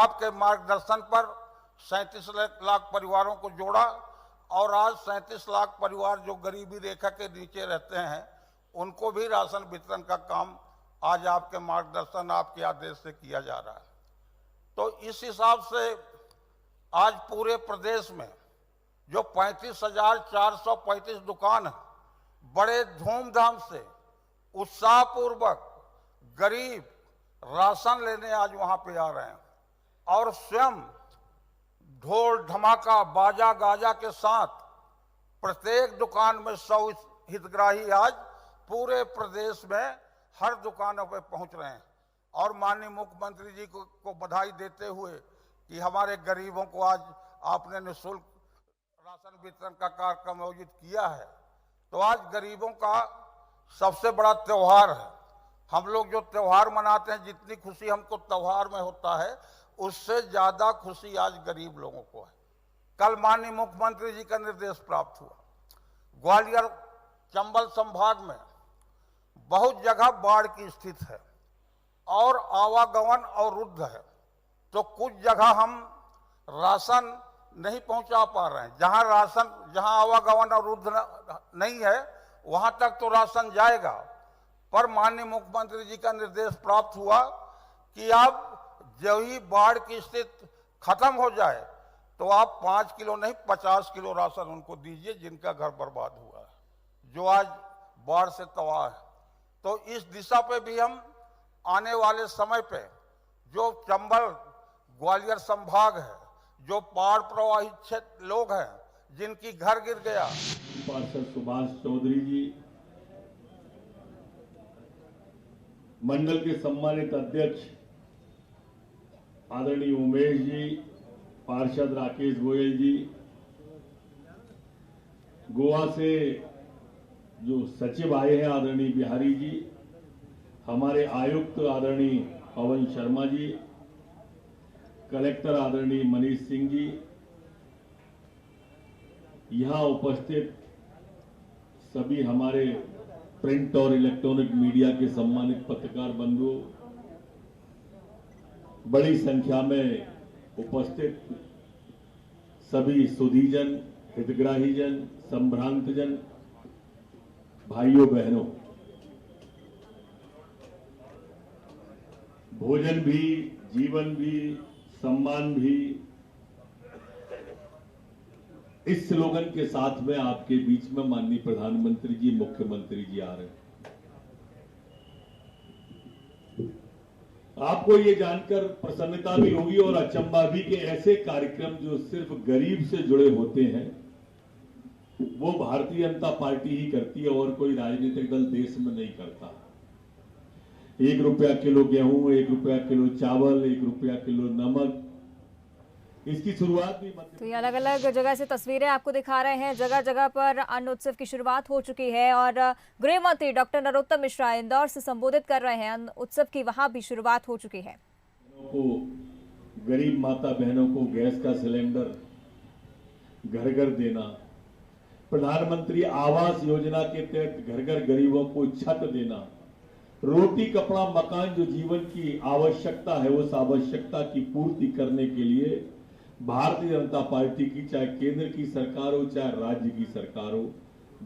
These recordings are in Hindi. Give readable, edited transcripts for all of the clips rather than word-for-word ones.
आपके मार्गदर्शन पर 37 लाख परिवारों को जोड़ा और आज 37 लाख परिवार जो गरीबी रेखा के नीचे रहते हैं उनको भी राशन वितरण का काम आज आपके मार्गदर्शन, आपके आदेश से किया जा रहा है। तो इस हिसाब से आज पूरे प्रदेश में जो 35,435 दुकान है, बड़े धूमधाम से उत्साहपूर्वक गरीब राशन लेने आज वहां पे आ रहे हैं और स्वयं ढोल धमाका बाजा गाजा के साथ प्रत्येक दुकान में 100 हितग्राही आज पूरे प्रदेश में हर दुकानों पे पहुंच रहे हैं। और माननीय मुख्यमंत्री जी को बधाई देते हुए कि हमारे गरीबों को आज आपने निःशुल्क राशन वितरण का कार्यक्रम आयोजित किया है। तो आज गरीबों का सबसे बड़ा त्योहार है। हम लोग जो त्योहार मनाते हैं, जितनी खुशी हमको त्योहार में होता है उससे ज्यादा खुशी आज गरीब लोगों को है। कल माननीय मुख्यमंत्री जी का निर्देश प्राप्त हुआ, ग्वालियर चंबल संभाग में बहुत जगह बाढ़ की स्थिति है और आवागमन अवरुद्ध है। तो कुछ जगह हम राशन नहीं पहुंचा पा रहे हैं। जहां आवागमन अवरुद्ध नहीं है वहां तक तो राशन जाएगा, पर माननीय मुख्यमंत्री जी का निर्देश प्राप्त हुआ कि आप जब ही बाढ़ की स्थिति खत्म हो जाए तो आप 5 किलो नहीं 50 किलो राशन उनको दीजिए जिनका घर बर्बाद हुआ है, जो आज बाढ़ से तबाह है। तो इस दिशा पे भी हम आने वाले समय पे जो चंबल ग्वालियर संभाग है, जो बाढ़ प्रभावित क्षेत्र लोग हैं जिनकी घर गिर गया, पार्षद सुभाष चौधरी जी, मंडल के सम्मानित अध्यक्ष आदरणीय उमेश जी, पार्षद राकेश गोयल जी, गोवा से जो सचिव आए हैं आदरणीय बिहारी जी, हमारे आयुक्त आदरणीय पवन शर्मा जी, कलेक्टर आदरणीय मनीष सिंह जी, यहां उपस्थित सभी हमारे प्रिंट और इलेक्ट्रॉनिक मीडिया के सम्मानित पत्रकार बंधु, बड़ी संख्या में उपस्थित सभी सुधीजन, हितग्राहीजन, संभ्रांतजन, भाइयों बहनों, भोजन भी, जीवन भी, सम्मान भी, इस स्लोगन के साथ में आपके बीच में माननीय प्रधानमंत्री जी, मुख्यमंत्री जी आ रहे हैं। आपको ये जानकर प्रसन्नता भी होगी और अचंभा भी कि ऐसे कार्यक्रम जो सिर्फ गरीब से जुड़े होते हैं वो भारतीय जनता पार्टी ही करती है और कोई राजनीतिक दल देश में नहीं करता। 1 रुपया किलो गेहूं, 1 रुपया किलो चावल, 1 रुपया किलो नमक, इसकी शुरुआत भी तो ये अलग अलग जगह से तस्वीरें आपको दिखा रहे हैं। जगह जगह पर अन्न उत्सव की शुरुआत हो चुकी है और गृह मंत्री डॉक्टर नरोत्तम मिश्रा इंदौर से संबोधित कर रहे हैं। अन्न उत्सव की वहां भी शुरुआत हो चुकी है। गरीब माता बहनों को गैस का सिलेंडर घर घर देना, प्रधानमंत्री आवास योजना के तहत घर घर गरीबों को छत देना, रोटी कपड़ा मकान जो जीवन की आवश्यकता है उस आवश्यकता की पूर्ति करने के लिए भारतीय जनता पार्टी की चाहे केंद्र की सरकार हो चाहे राज्य की सरकार हो,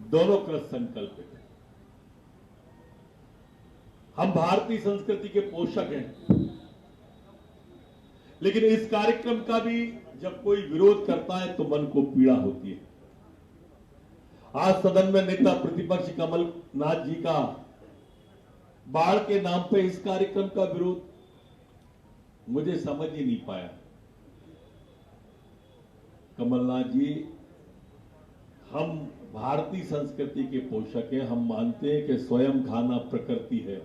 दोनों कृत संकल्पित है। हम भारतीय संस्कृति के पोषक हैं, लेकिन इस कार्यक्रम का भी जब कोई विरोध करता है तो मन को पीड़ा होती है। आज सदन में नेता प्रतिपक्ष कमलनाथ जी का बाढ़ के नाम पे इस कार्यक्रम का विरोध मुझे समझ ही नहीं पाया। कमलनाथ जी, हम भारतीय संस्कृति के पोषक हैं। हम मानते हैं कि स्वयं खाना प्रकृति है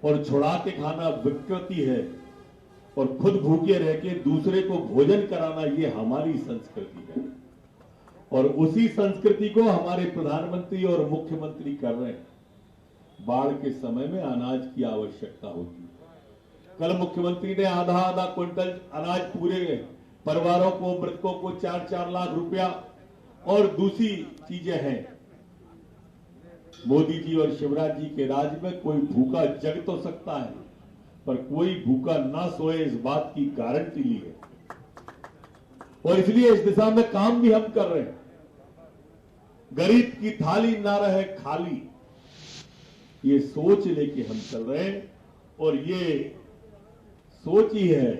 और छुड़ा के खाना विकृति है और खुद भूखे रह के दूसरे को भोजन कराना ये हमारी संस्कृति है और उसी संस्कृति को हमारे प्रधानमंत्री और मुख्यमंत्री कर रहे हैं। बाढ़ के समय में अनाज की आवश्यकता होती है। कल मुख्यमंत्री ने आधा क्विंटल अनाज पूरे परिवारों को, मृतकों को 4-4 लाख रुपया और दूसरी चीजें हैं। मोदी जी और शिवराज जी के राज में कोई भूखा जग तो सकता है, पर कोई भूखा ना सोए इस बात की गारंटी ली है और इसलिए इस दिशा में काम भी हम कर रहे हैं। गरीब की थाली ना रहे खाली, ये सोच लेके हम चल रहे हैं और ये सोच ही है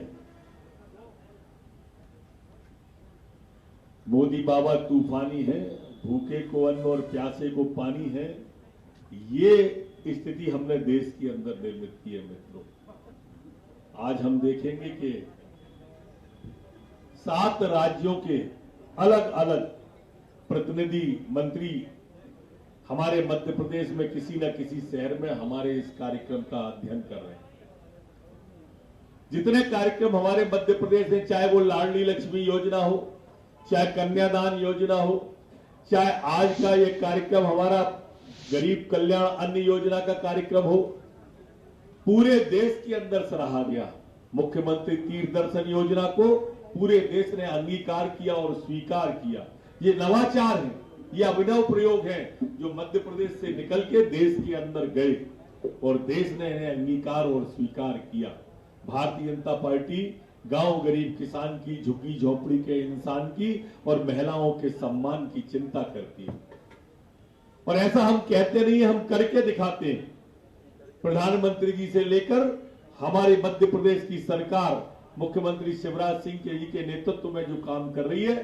मोदी बाबा तूफानी है, भूखे को अन्न और प्यासे को पानी है। ये स्थिति हमने देश के अंदर निर्मित की है। मित्रों, आज हम देखेंगे कि 7 राज्यों के अलग अलग प्रतिनिधि मंत्री हमारे मध्य प्रदेश में किसी न किसी शहर में हमारे इस कार्यक्रम का अध्ययन कर रहे हैं। जितने कार्यक्रम हमारे मध्य प्रदेश में, चाहे वो लाडली लक्ष्मी योजना हो, चाहे कन्यादान योजना हो, चाहे आज का ये कार्यक्रम हमारा गरीब कल्याण अन्न योजना का कार्यक्रम हो, पूरे देश के अंदर सराहा गया। मुख्यमंत्री तीर्थ दर्शन योजना को पूरे देश ने अंगीकार किया और स्वीकार किया। ये नवाचार है, ये अभिनव प्रयोग है जो मध्य प्रदेश से निकल के देश के अंदर गए और देश ने इन्हें अंगीकार और स्वीकार किया। भारतीय जनता पार्टी गांव गरीब किसान की, झुग्गी झोपड़ी के इंसान की और महिलाओं के सम्मान की चिंता करती है। और ऐसा हम कहते नहीं है, हम करके दिखाते हैं। प्रधानमंत्री जी से लेकर हमारे मध्य प्रदेश की सरकार मुख्यमंत्री शिवराज सिंह जी के नेतृत्व में जो काम कर रही है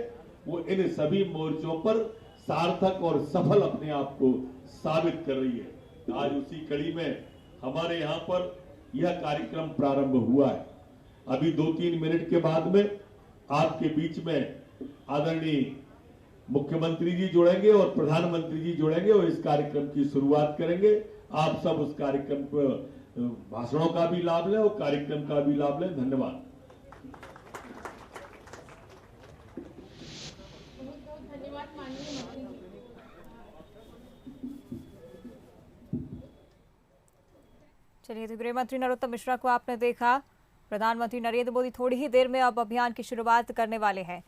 वो इन सभी मोर्चों पर सार्थक और सफल अपने आप को साबित कर रही है। आज उसी कड़ी में हमारे यहां पर यह कार्यक्रम प्रारंभ हुआ है। अभी 2-3 मिनट के बाद में आपके बीच में आदरणीय मुख्यमंत्री जी जुड़ेंगे और प्रधानमंत्री जी जुड़ेंगे और इस कार्यक्रम की शुरुआत करेंगे। आप सब उस कार्यक्रम पर भाषणों का भी लाभ लें और कार्यक्रम का भी लाभ लें। धन्यवाद। चलिए, तो गृह मंत्री नरोत्तम मिश्रा को आपने देखा। प्रधानमंत्री नरेंद्र मोदी थोड़ी ही देर में अब अभियान की शुरुआत करने वाले हैं।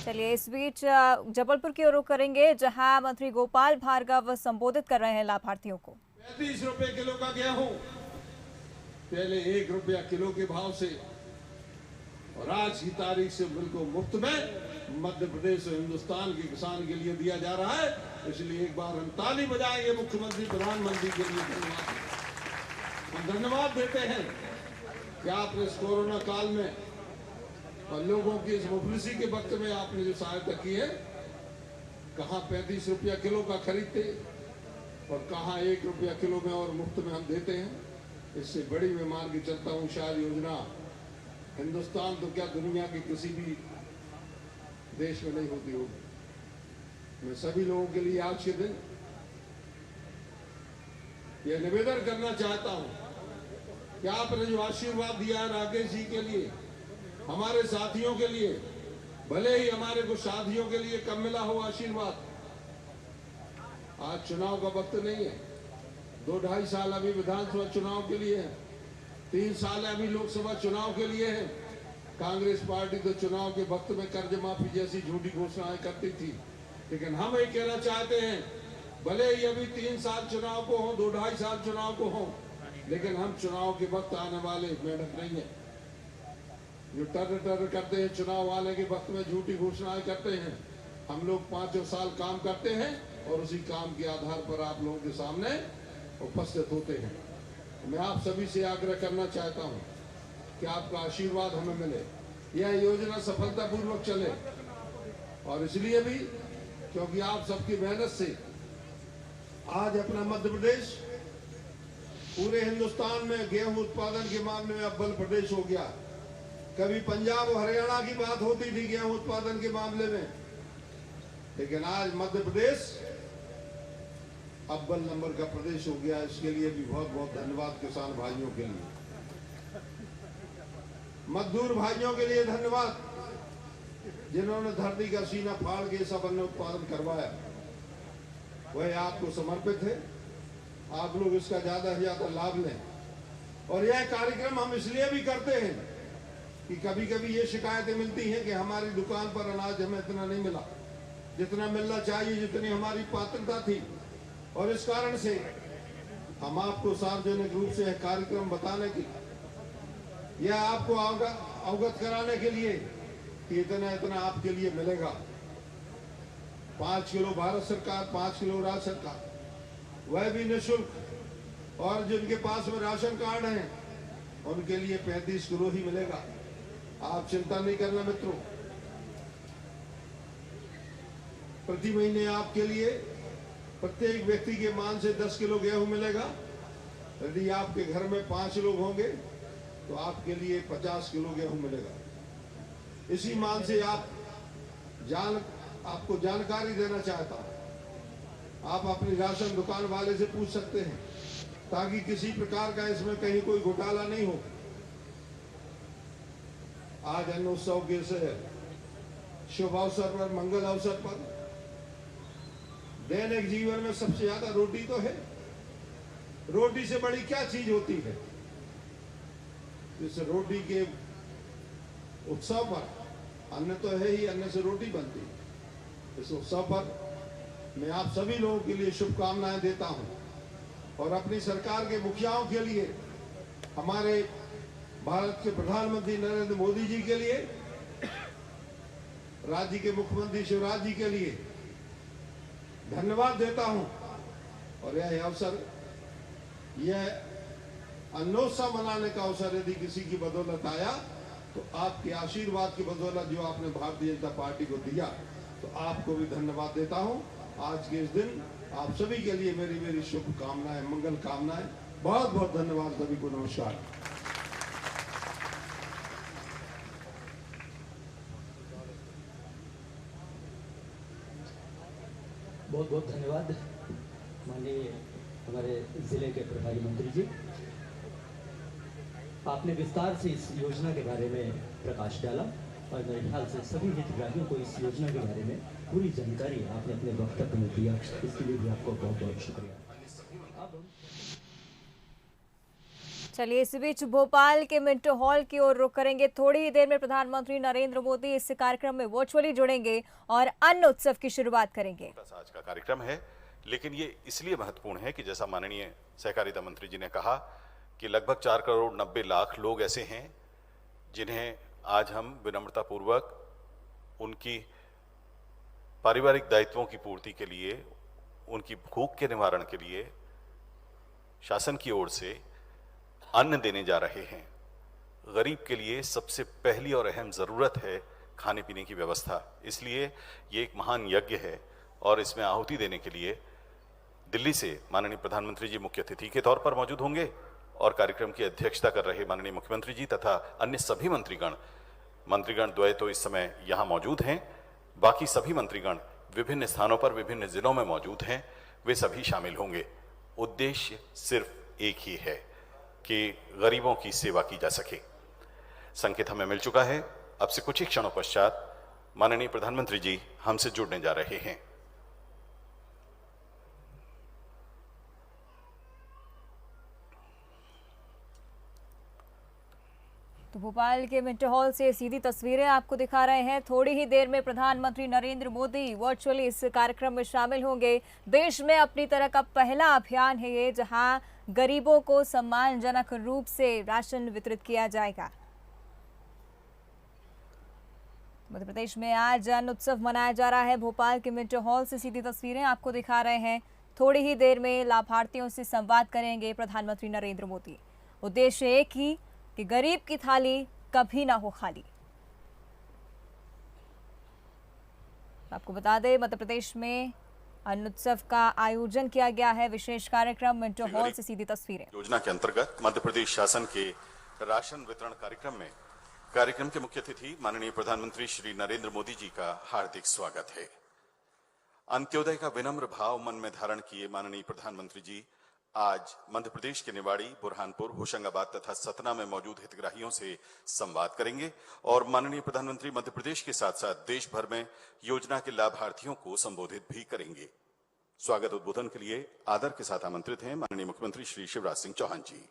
चलिए, इस बीच जबलपुर की ओर रुख करेंगे, जहां मंत्री गोपाल भार्गव संबोधित कर रहे हैं लाभार्थियों को। 35 रुपए किलो का गेहूं पहले 1 रुपया किलो के भाव से और आज की तारीख से बिल्कुल मुफ्त में मध्य प्रदेश और हिंदुस्तान के किसान के लिए दिया जा रहा है। इसलिए एक बार हम ताली बजाएंगे मुख्यमंत्री प्रधानमंत्री के लिए। धन्यवाद, हम धन्यवाद देते हैं कि आपने इस कोरोना काल में और लोगों की इस मुफलिसी के वक्त में आपने जो सहायता की है, कहाँ 35 रुपया किलो का खरीदते और कहाँ 1 रुपया किलो में और मुफ्त में हम देते हैं। इससे बड़ी मैं मान के चलता हूँ शायद योजना हिंदुस्तान तो क्या दुनिया के किसी भी देश में नहीं होती होगी। मैं सभी लोगों के लिए आज के दिन यह निवेदन करना चाहता हूं कि आपने जो आशीर्वाद दिया है राकेश जी के लिए, हमारे साथियों के लिए, भले ही हमारे कुछ साथियों के लिए कम मिला हो आशीर्वाद, आज चुनाव का वक्त नहीं है। 2-2.5 साल अभी विधानसभा चुनाव के लिए है, 3 साल अभी लोकसभा चुनाव के लिए है। कांग्रेस पार्टी तो चुनाव के वक्त में कर्ज माफी जैसी झूठी घोषणाएं करती थी, लेकिन हम ये कहना चाहते हैं, भले ही अभी 3 साल चुनाव को हो, 2-2.5 साल चुनाव को हो, लेकिन हम चुनाव के वक्त आने वाले मेढक नहीं है जो टर करते हैं। चुनाव वाले के वक्त में झूठी घोषणाएं करते हैं। हम लोग 5 साल काम करते हैं और उसी काम के आधार पर आप लोगों के सामने उपस्थित होते हैं। मैं आप सभी से आग्रह करना चाहता हूं कि आपका आशीर्वाद हमें मिले, यह योजना सफलतापूर्वक चले। और इसलिए भी क्योंकि आप सबकी मेहनत से आज अपना मध्य प्रदेश पूरे हिंदुस्तान में गेहूं उत्पादन के मामले में अव्वल प्रदेश हो गया। कभी पंजाब और हरियाणा की बात होती थी गेहूं उत्पादन के मामले में, लेकिन आज मध्य प्रदेश अव्वल नंबर का प्रदेश हो गया। इसके लिए भी बहुत बहुत धन्यवाद किसान भाइयों के लिए, मजदूर भाइयों के लिए धन्यवाद जिन्होंने धरती का सीना फाड़ के सब अन्न उत्पादन करवाया। वह आपको समर्पित है, आप लोग इसका ज्यादा से ज्यादा लाभ लें। और यह कार्यक्रम हम इसलिए भी करते हैं कि कभी कभी ये शिकायतें मिलती हैं कि हमारी दुकान पर अनाज हमें इतना नहीं मिला जितना मिलना चाहिए, जितनी हमारी पात्रता थी। और इस कारण से हम आपको सार्वजनिक रूप से यह कार्यक्रम बताने के या आपको अवगत कराने के लिए कि इतना इतना आपके लिए मिलेगा। 5 किलो भारत सरकार, 5 किलो राज्य सरकार, वह भी निःशुल्क। और जिनके पास में राशन कार्ड है उनके लिए 35 किलो ही मिलेगा। आप चिंता नहीं करना मित्रों। प्रति महीने आपके लिए प्रत्येक व्यक्ति के मान से 10 किलो गेहूं मिलेगा। यदि आपके घर में 5 लोग होंगे तो आपके लिए 50 किलो गेहूं मिलेगा। इसी मान से आपको जानकारी देना चाहता हूं। आप अपनी राशन दुकान वाले से पूछ सकते हैं ताकि किसी प्रकार का इसमें कहीं कोई घोटाला नहीं हो। आज अन्न उत्सव के शुभ अवसर पर, मंगल अवसर पर दैनिक जीवन में सबसे ज्यादा रोटी तो है। रोटी से बड़ी क्या चीज होती है। इस रोटी के उत्सव पर अन्न तो है ही, अन्न से रोटी बनती है। इस उत्सव पर मैं आप सभी लोगों के लिए शुभकामनाएं देता हूं और अपनी सरकार के मुखियाओं के लिए, हमारे भारत के प्रधानमंत्री नरेंद्र मोदी जी के लिए, राज्य के मुख्यमंत्री शिवराज जी के लिए धन्यवाद देता हूं। और यह अवसर, यह अन्नोत्सव मनाने का अवसर यदि किसी की बदौलत आया तो आपके आशीर्वाद की बदौलत जो आपने भारतीय जनता पार्टी को दिया, तो आपको भी धन्यवाद देता हूं। आज के इस दिन आप सभी के लिए मेरी शुभकामनाएं, मंगल कामनाएं। बहुत बहुत धन्यवाद सभी को। नमस्कार। बहुत बहुत धन्यवाद माननीय हमारे जिले के प्रभारी मंत्री जी। आपने विस्तार से इस योजना के बारे में प्रकाश डाला और मेरे ख्याल से सभी हितग्राहियों को इस योजना के बारे में पूरी जानकारी आपने अपने वक्तव्य में दिया। इसके लिए भी आपको बहुत बहुत शुक्रिया। चलिए, इस बीच भोपाल के मिंटो हॉल की ओर रुख करेंगे। थोड़ी ही देर में प्रधानमंत्री नरेंद्र मोदी इस कार्यक्रम में वर्चुअली जुड़ेंगे और अन्न उत्सव की शुरुआत करेंगे। आज का कार्यक्रम है, लेकिन ये इसलिए महत्वपूर्ण है कि जैसा माननीय सहकारिता मंत्री जी ने कहा कि लगभग 4 करोड़ 90 लाख लोग ऐसे हैं जिन्हें आज हम विनम्रता पूर्वक उनकी पारिवारिक दायित्वों की पूर्ति के लिए, उनकी भूख के निवारण के लिए शासन की ओर से अन्न देने जा रहे हैं। गरीब के लिए सबसे पहली और अहम जरूरत है खाने पीने की व्यवस्था। इसलिए ये एक महान यज्ञ है और इसमें आहुति देने के लिए दिल्ली से माननीय प्रधानमंत्री जी मुख्य अतिथि के तौर पर मौजूद होंगे और कार्यक्रम की अध्यक्षता कर रहे माननीय मुख्यमंत्री जी तथा अन्य सभी मंत्रीगण द्वय तो इस समय यहां मौजूद हैं। बाकी सभी मंत्रीगण विभिन्न स्थानों पर, विभिन्न जिलों में मौजूद हैं। वे सभी शामिल होंगे। उद्देश्य सिर्फ एक ही है कि गरीबों की सेवा की जा सके। संकेत हमें मिल चुका है। अब से कुछ ही क्षणों पश्चात माननीय प्रधानमंत्री जी हमसे जुड़ने जा रहे हैं। तो भोपाल के मिंटो हॉल से सीधी तस्वीरें आपको दिखा रहे हैं। थोड़ी ही देर में प्रधानमंत्री नरेंद्र मोदी वर्चुअली इस कार्यक्रम में शामिल होंगे। देश में अपनी तरह का पहला अभियान है ये, जहां गरीबों को सम्मानजनक रूप से राशन वितरित किया जाएगा। मध्य प्रदेश में आज अन्न उत्सव मनाया जा रहा है। भोपाल के मिंटो हॉल से सीधी तस्वीरें आपको दिखा रहे हैं। थोड़ी ही देर में लाभार्थियों से संवाद करेंगे प्रधानमंत्री नरेंद्र मोदी। उद्देश्य एक ही कि गरीब की थाली कभी ना हो खाली। आपको बता दें, मध्य प्रदेश में अन्न उत्सव का आयोजन किया गया है। विशेष कार्यक्रम मिंटो हॉल से सीधी तस्वीरें। योजना के अंतर्गत मध्य प्रदेश शासन के राशन वितरण कार्यक्रम के मुख्य अतिथि माननीय प्रधानमंत्री श्री नरेंद्र मोदी जी का हार्दिक स्वागत है। अंत्योदय का विनम्र भाव मन में धारण किए माननीय प्रधानमंत्री जी आज मध्य प्रदेश के निवाड़ी, बुरहानपुर, होशंगाबाद तथा सतना में मौजूद हितग्राहियों से संवाद करेंगे और माननीय प्रधानमंत्री मध्य प्रदेश के साथ साथ देश भर में योजना के लाभार्थियों को संबोधित भी करेंगे। स्वागत उद्बोधन के लिए आदर के साथ आमंत्रित हैं माननीय मुख्यमंत्री श्री शिवराज सिंह चौहान जी।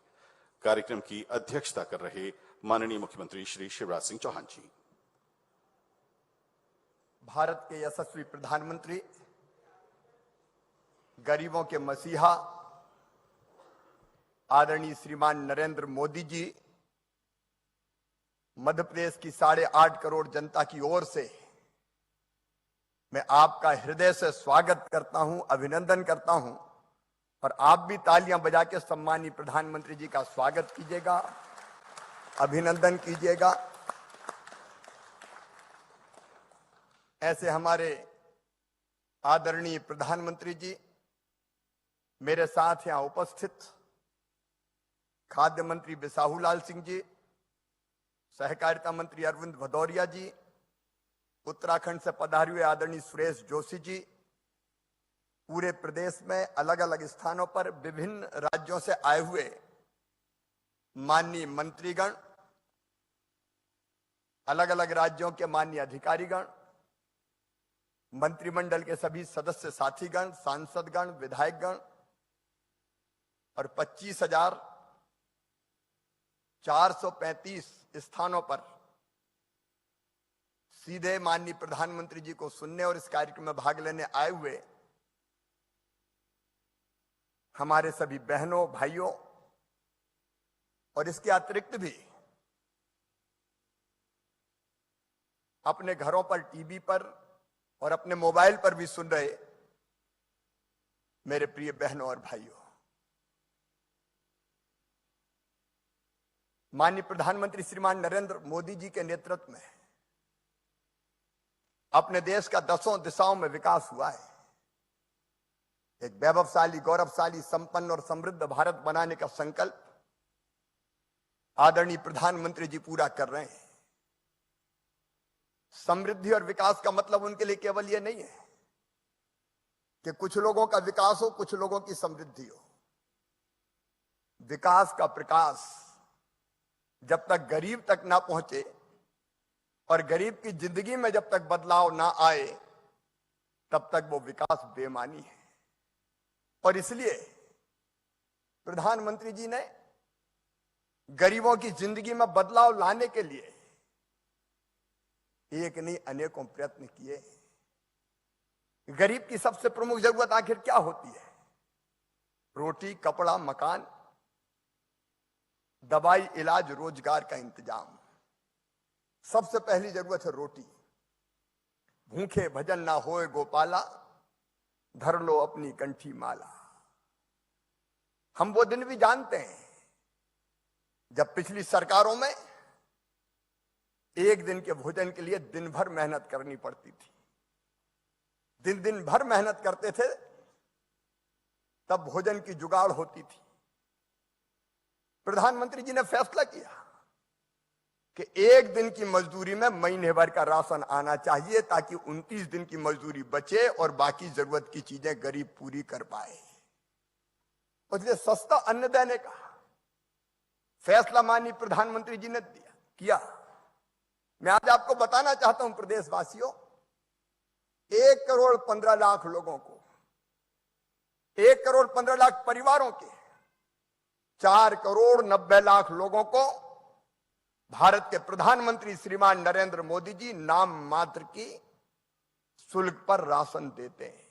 कार्यक्रम की अध्यक्षता कर रहे माननीय मुख्यमंत्री श्री शिवराज सिंह चौहान जी। भारत के यशस्वी प्रधानमंत्री गरीबों के मसीहा आदरणीय श्रीमान नरेंद्र मोदी जी मध्य प्रदेश की 8.5 करोड़ जनता की ओर से मैं आपका हृदय से स्वागत करता हूं, अभिनंदन करता हूं और आप भी तालियां बजा के सम्मानीय प्रधानमंत्री जी का स्वागत कीजिएगा, अभिनंदन कीजिएगा। ऐसे हमारे आदरणीय प्रधानमंत्री जी मेरे साथ यहां उपस्थित खाद्य मंत्री बिसाहूलाल सिंह जी, सहकारिता मंत्री अरविंद भदौरिया जी, उत्तराखंड से पधारे हुए आदरणीय सुरेश जोशी जी, पूरे प्रदेश में अलग अलग स्थानों पर विभिन्न राज्यों से आए हुए माननीय मंत्रीगण, अलग अलग राज्यों के माननीय अधिकारीगण, मंत्रिमंडल के सभी सदस्य साथीगण, सांसदगण, विधायकगण और 25,435 स्थानों पर सीधे माननीय प्रधानमंत्री जी को सुनने और इस कार्यक्रम में भाग लेने आए हुए हमारे सभी बहनों, भाइयों और इसके अतिरिक्त भी अपने घरों पर, टीवी पर और अपने मोबाइल पर भी सुन रहे मेरे प्रिय बहनों और भाइयों, माननीय प्रधानमंत्री श्रीमान नरेंद्र मोदी जी के नेतृत्व में अपने देश का 10 दिशाओं में विकास हुआ है। एक वैभवशाली, गौरवशाली, संपन्न और समृद्ध भारत बनाने का संकल्प आदरणीय प्रधानमंत्री जी पूरा कर रहे हैं। समृद्धि और विकास का मतलब उनके लिए केवल यह नहीं है कि कुछ लोगों का विकास हो, कुछ लोगों की समृद्धि हो। विकास का प्रकाश जब तक गरीब तक ना पहुंचे और गरीब की जिंदगी में जब तक बदलाव ना आए, तब तक वो विकास बेमानी है। और इसलिए प्रधानमंत्री जी ने गरीबों की जिंदगी में बदलाव लाने के लिए एक नहीं अनेकों प्रयत्न किए। गरीब की सबसे प्रमुख जरूरत आखिर क्या होती है? रोटी, कपड़ा, मकान, दवाई, इलाज, रोजगार का इंतजाम। सबसे पहली जरूरत है रोटी। भूखे भजन ना होए गोपाला, धर लो अपनी कंठी माला। हम वो दिन भी जानते हैं जब पिछली सरकारों में एक दिन के भोजन के लिए दिन भर मेहनत करनी पड़ती थी। दिन भर मेहनत करते थे तब भोजन की जुगाड़ होती थी। प्रधानमंत्री जी ने फैसला किया कि एक दिन की मजदूरी में महीने भर का राशन आना चाहिए ताकि 29 दिन की मजदूरी बचे और बाकी जरूरत की चीजें गरीब पूरी कर पाए। इसलिए सस्ता अन्न देने का फैसला माननीय प्रधानमंत्री जी ने किया। मैं आज आपको बताना चाहता हूं प्रदेशवासियों, 1 करोड़ 15 लाख लोगों को, 1 करोड़ 15 लाख परिवारों के 4 करोड़ 90 लाख लोगों को भारत के प्रधानमंत्री श्रीमान नरेंद्र मोदी जी नाम मात्र की शुल्क पर राशन देते हैं।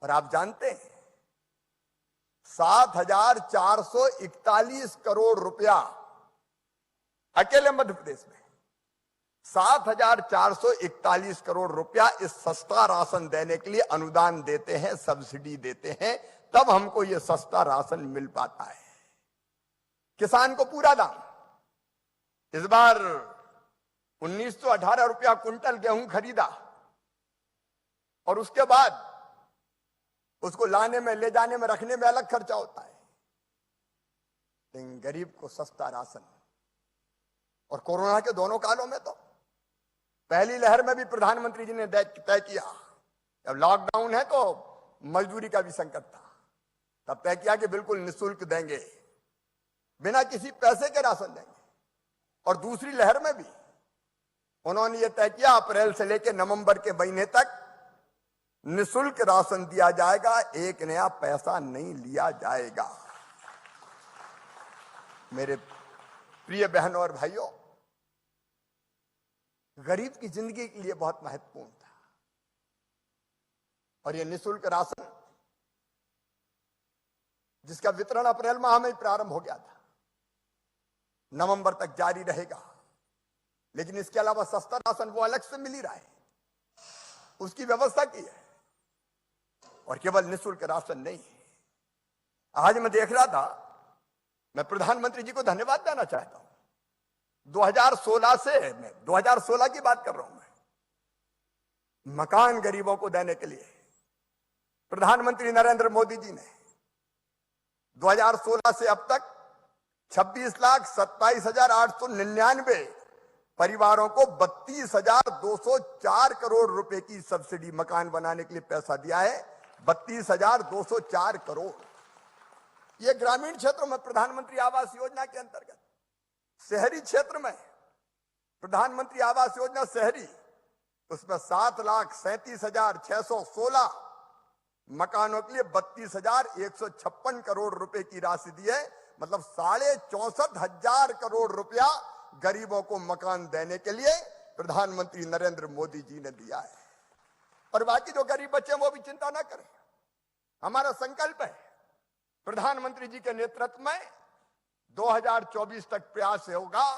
और आप जानते हैं 7,441 करोड़ रुपया अकेले मध्य प्रदेश में 7,441 करोड़ रुपया इस सस्ता राशन देने के लिए अनुदान देते हैं, सब्सिडी देते हैं, तब हमको यह सस्ता राशन मिल पाता है। किसान को पूरा दाम। इस बार 1918 रुपया कुंटल गेहूं खरीदा और उसके बाद उसको लाने में, ले जाने में, रखने में अलग खर्चा होता है। लेकिन गरीब को सस्ता राशन। और कोरोना के दोनों कालों में तो पहली लहर में भी प्रधानमंत्री जी ने तय किया, जब लॉकडाउन है तो मजदूरी का भी संकट था, तब तय किया कि बिल्कुल निःशुल्क देंगे, बिना किसी पैसे के राशन देंगे। और दूसरी लहर में भी उन्होंने ये तय किया अप्रैल से लेकर नवंबर के महीने तक निःशुल्क राशन दिया जाएगा, 1 नया पैसा नहीं लिया जाएगा। मेरे प्रिय बहनों और भाइयों, गरीब की जिंदगी के लिए बहुत महत्वपूर्ण था। और ये निःशुल्क राशन जिसका वितरण अप्रैल माह में ही प्रारंभ हो गया था, नवंबर तक जारी रहेगा। लेकिन इसके अलावा सस्ता राशन वो अलग से मिल ही रहा है, उसकी व्यवस्था की है। और केवल निःशुल्क राशन नहीं है। आज मैं देख रहा था, मैं प्रधानमंत्री जी को धन्यवाद देना चाहता हूं। 2016 से, मैं 2016 की बात कर रहा हूं, मैं मकान गरीबों को देने के लिए प्रधानमंत्री नरेंद्र मोदी जी ने 2016 से अब तक 26,27,899 परिवारों को 32,204 करोड़ रुपए की सब्सिडी मकान बनाने के लिए पैसा दिया है। 32,204 करोड़। यह ग्रामीण क्षेत्रों में प्रधानमंत्री आवास योजना के अंतर्गत, शहरी क्षेत्र में प्रधानमंत्री आवास योजना शहरी, उसमें 7,37,616 मकानों के लिए 32,156 करोड़ रुपए की राशि दी है। मतलब 64,500 करोड़ रुपया गरीबों को मकान देने के लिए प्रधानमंत्री नरेंद्र मोदी जी ने दिया है। और बाकी जो गरीब बच्चे हैं वो भी चिंता ना करें। हमारा संकल्प है प्रधानमंत्री जी के नेतृत्व में 2024 तक प्रयास होगा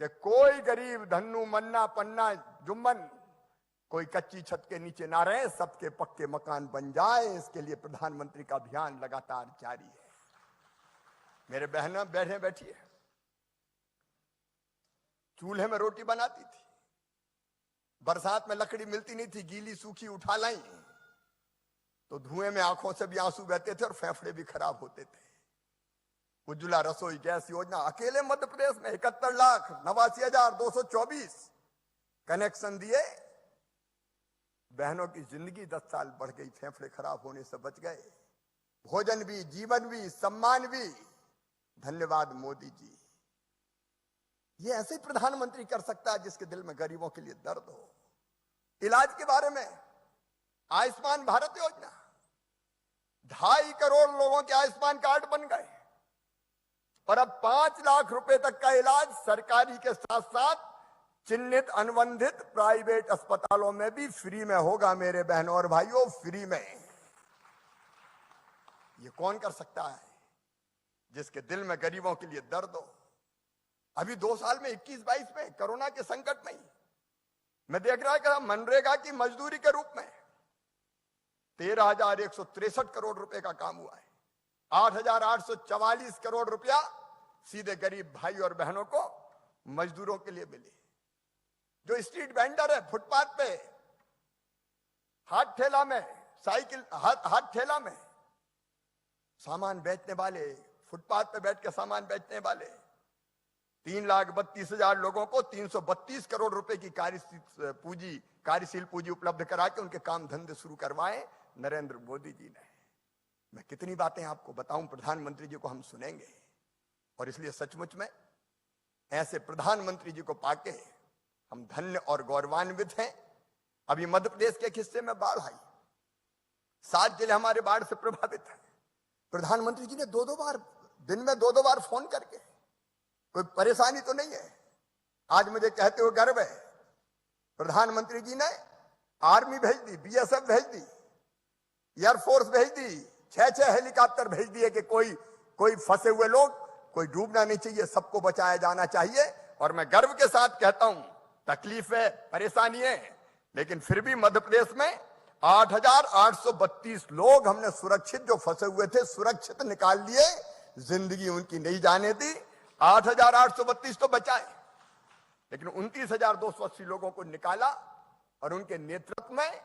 कि कोई गरीब धन्नू मन्ना पन्ना जुम्मन कोई कच्ची छत के नीचे ना रहे, सबके पक्के मकान बन जाए। इसके लिए प्रधानमंत्री का अभियान लगातार जारी है। मेरे बहनें बैठी है, चूल्हे में रोटी बनाती थी, बरसात में लकड़ी मिलती नहीं थी, गीली सूखी उठा लाई तो धुएं में आंखों से भी आंसू बहते थे और फेफड़े भी खराब होते थे। उज्ज्वला रसोई गैस योजना, अकेले मध्य प्रदेश में 71,89,224 कनेक्शन दिए। बहनों की जिंदगी 10 साल बढ़ गई, फेफड़े खराब होने से बच गए। भोजन भी, जीवन भी, सम्मान भी। धन्यवाद मोदी जी। ये ऐसे ही प्रधानमंत्री कर सकता है जिसके दिल में गरीबों के लिए दर्द हो। इलाज के बारे में आयुष्मान भारत योजना, 2.5 करोड़ लोगों के आयुष्मान कार्ड बन गए और अब 5 लाख रुपए तक का इलाज सरकारी के साथ साथ चिन्हित अनुबंधित प्राइवेट अस्पतालों में भी फ्री में होगा। मेरे बहनों और भाइयों, फ्री में। ये कौन कर सकता है जिसके दिल में गरीबों के लिए दर्द हो। अभी 2 साल में 21-22 में कोरोना के संकट में मैं देख रहा कि मनरेगा की मजदूरी के रूप में 13,163 करोड़ रुपए का काम हुआ है। 8,844 करोड़ रुपया सीधे गरीब भाई और बहनों को मजदूरों के लिए मिले। जो स्ट्रीट वेंडर है, फुटपाथ पे, हाथ ठेला में, साइकिल हाथ ठेला में सामान बेचने वाले, फुटपाथ पे बैठ के सामान बेचने वाले 3,32,000 लोगों को 332 करोड़ रुपए की कार्यशील पूंजी उपलब्ध करा के उनके काम धंधे शुरू करवाए नरेंद्र मोदी जी ने। मैं कितनी बातें आपको बताऊं, प्रधानमंत्री जी को हम सुनेंगे। और इसलिए सचमुच में ऐसे प्रधानमंत्री जी को पाके हम धन्य और गौरवान्वित हैं। अभी मध्य प्रदेश के एक हिस्से में बाढ़ आई, 7 जिले हमारे बाढ़ से प्रभावित हैं। प्रधानमंत्री जी ने 2-2 बार, दिन में 2-2 बार फोन करके, कोई परेशानी तो नहीं है। आज मुझे कहते हुए गर्व है, प्रधानमंत्री जी ने आर्मी भेज दी, बीएसएफ भेज दी, एयरफोर्स भेज दी, 6 हेलीकॉप्टर भेज दिए कि कोई फंसे हुए लोग, कोई डूबना नहीं चाहिए, सबको बचाया जाना चाहिए। और मैं गर्व के साथ कहता हूं, तकलीफ है, परेशानी है, लेकिन फिर भी मध्य प्रदेश में 8,832 लोग हमने सुरक्षित, जो फंसे हुए थे, सुरक्षित निकाल लिए, जिंदगी उनकी नहीं जाने दी। 8,832 तो बचाए, लेकिन 29,280 लोगों को निकाला। और उनके नेतृत्व में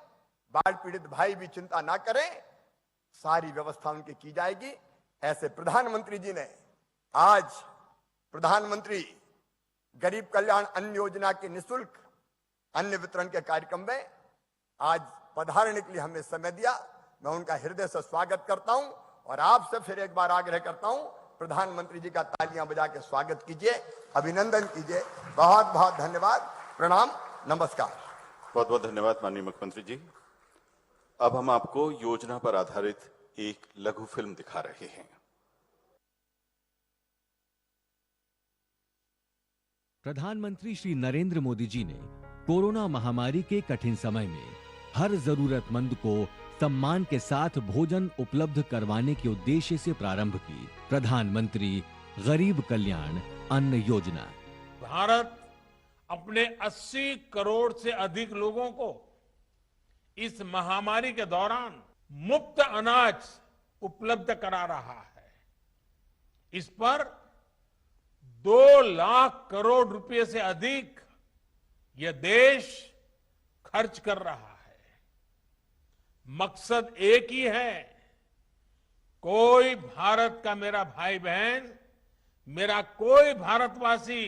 बाढ़ पीड़ित भाई भी चिंता ना करें, सारी व्यवस्था उनकी की जाएगी। ऐसे प्रधानमंत्री जी ने आज प्रधानमंत्री गरीब कल्याण अन्न योजना के निःशुल्क अन्न वितरण के कार्यक्रम में आज पधारने के लिए हमें समय दिया। मैं उनका हृदय से स्वागत करता हूं और आपसे फिर एक बार आग्रह करता हूं, प्रधानमंत्री जी का तालियां बजा के स्वागत कीजिए, अभिनंदन कीजिए। बहुत बहुत धन्यवाद, प्रणाम, नमस्कार। बहुत बहुत धन्यवाद माननीय मुख्यमंत्री जी। अब हम आपको योजना पर आधारित एक लघु फिल्म दिखा रहे हैं। प्रधानमंत्री श्री नरेंद्र मोदी जी ने कोरोना महामारी के कठिन समय में हर जरूरतमंद को सम्मान के साथ भोजन उपलब्ध करवाने के उद्देश्य से प्रारंभ की प्रधानमंत्री गरीब कल्याण अन्न योजना। भारत अपने 80 करोड़ से अधिक लोगों को इस महामारी के दौरान मुफ्त अनाज उपलब्ध करा रहा है। इस पर 2 लाख करोड़ रुपए से अधिक यह देश खर्च कर रहा है। मकसद एक ही है, कोई भारत का मेरा भाई बहन, मेरा कोई भारतवासी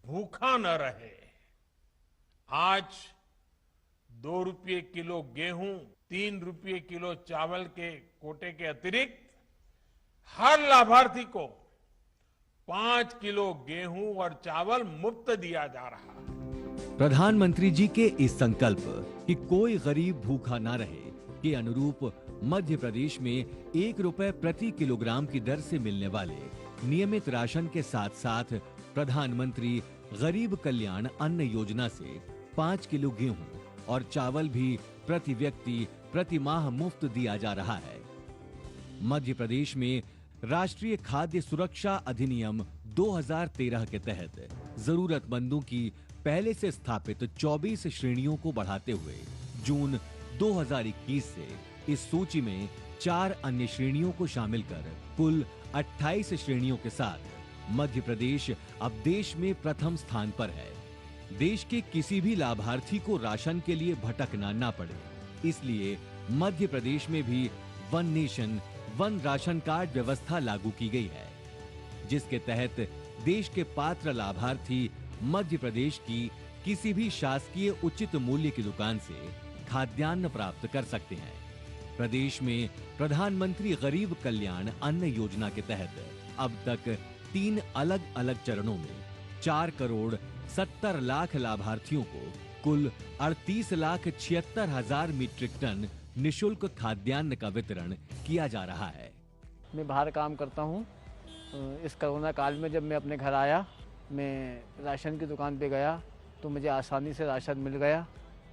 भूखा न रहे। आज 2 रुपये किलो गेहूं, 3 रुपये किलो चावल के कोटे के अतिरिक्त हर लाभार्थी को 5 किलो गेहूं और चावल मुफ्त दिया जा रहा है। प्रधानमंत्री जी के इस संकल्प कि कोई गरीब भूखा ना रहे के अनुरूप मध्य प्रदेश में 1 रुपए प्रति किलोग्राम की दर से मिलने वाले नियमित राशन के साथ साथ प्रधानमंत्री गरीब कल्याण अन्न योजना से 5 किलो गेहूं और चावल भी प्रति व्यक्ति प्रति माह मुफ्त दिया जा रहा है। मध्य प्रदेश में राष्ट्रीय खाद्य सुरक्षा अधिनियम 2013 के तहत जरूरतमंदों की पहले से स्थापित 24 श्रेणियों को बढ़ाते हुए जून 2021 से इस सूची में 4 अन्य श्रेणियों को शामिल कर कुल 28 श्रेणियों के साथ मध्य प्रदेश अब देश में प्रथम स्थान पर है। देश के किसी भी लाभार्थी को राशन के लिए भटकना ना पड़े, इसलिए मध्य प्रदेश में भी one nation one ration card व्यवस्था लागू की गई है, जिसके तहत देश के पात्र लाभार्थी मध्य प्रदेश की किसी भी शासकीय उचित मूल्य की दुकान से खाद्यान्न प्राप्त कर सकते हैं। प्रदेश में प्रधानमंत्री गरीब कल्याण अन्न योजना के तहत अब तक 3 अलग-अलग चरणों में 4 करोड़ 70 लाख लाभार्थियों को कुल 38,76,000 मीट्रिक टन निशुल्क खाद्यान्न का वितरण किया जा रहा है। मैं बाहर काम करता हूँ। इस कोरोना काल में जब मैं अपने घर आया, मैं राशन की दुकान पे गया तो मुझे आसानी से राशन मिल गया।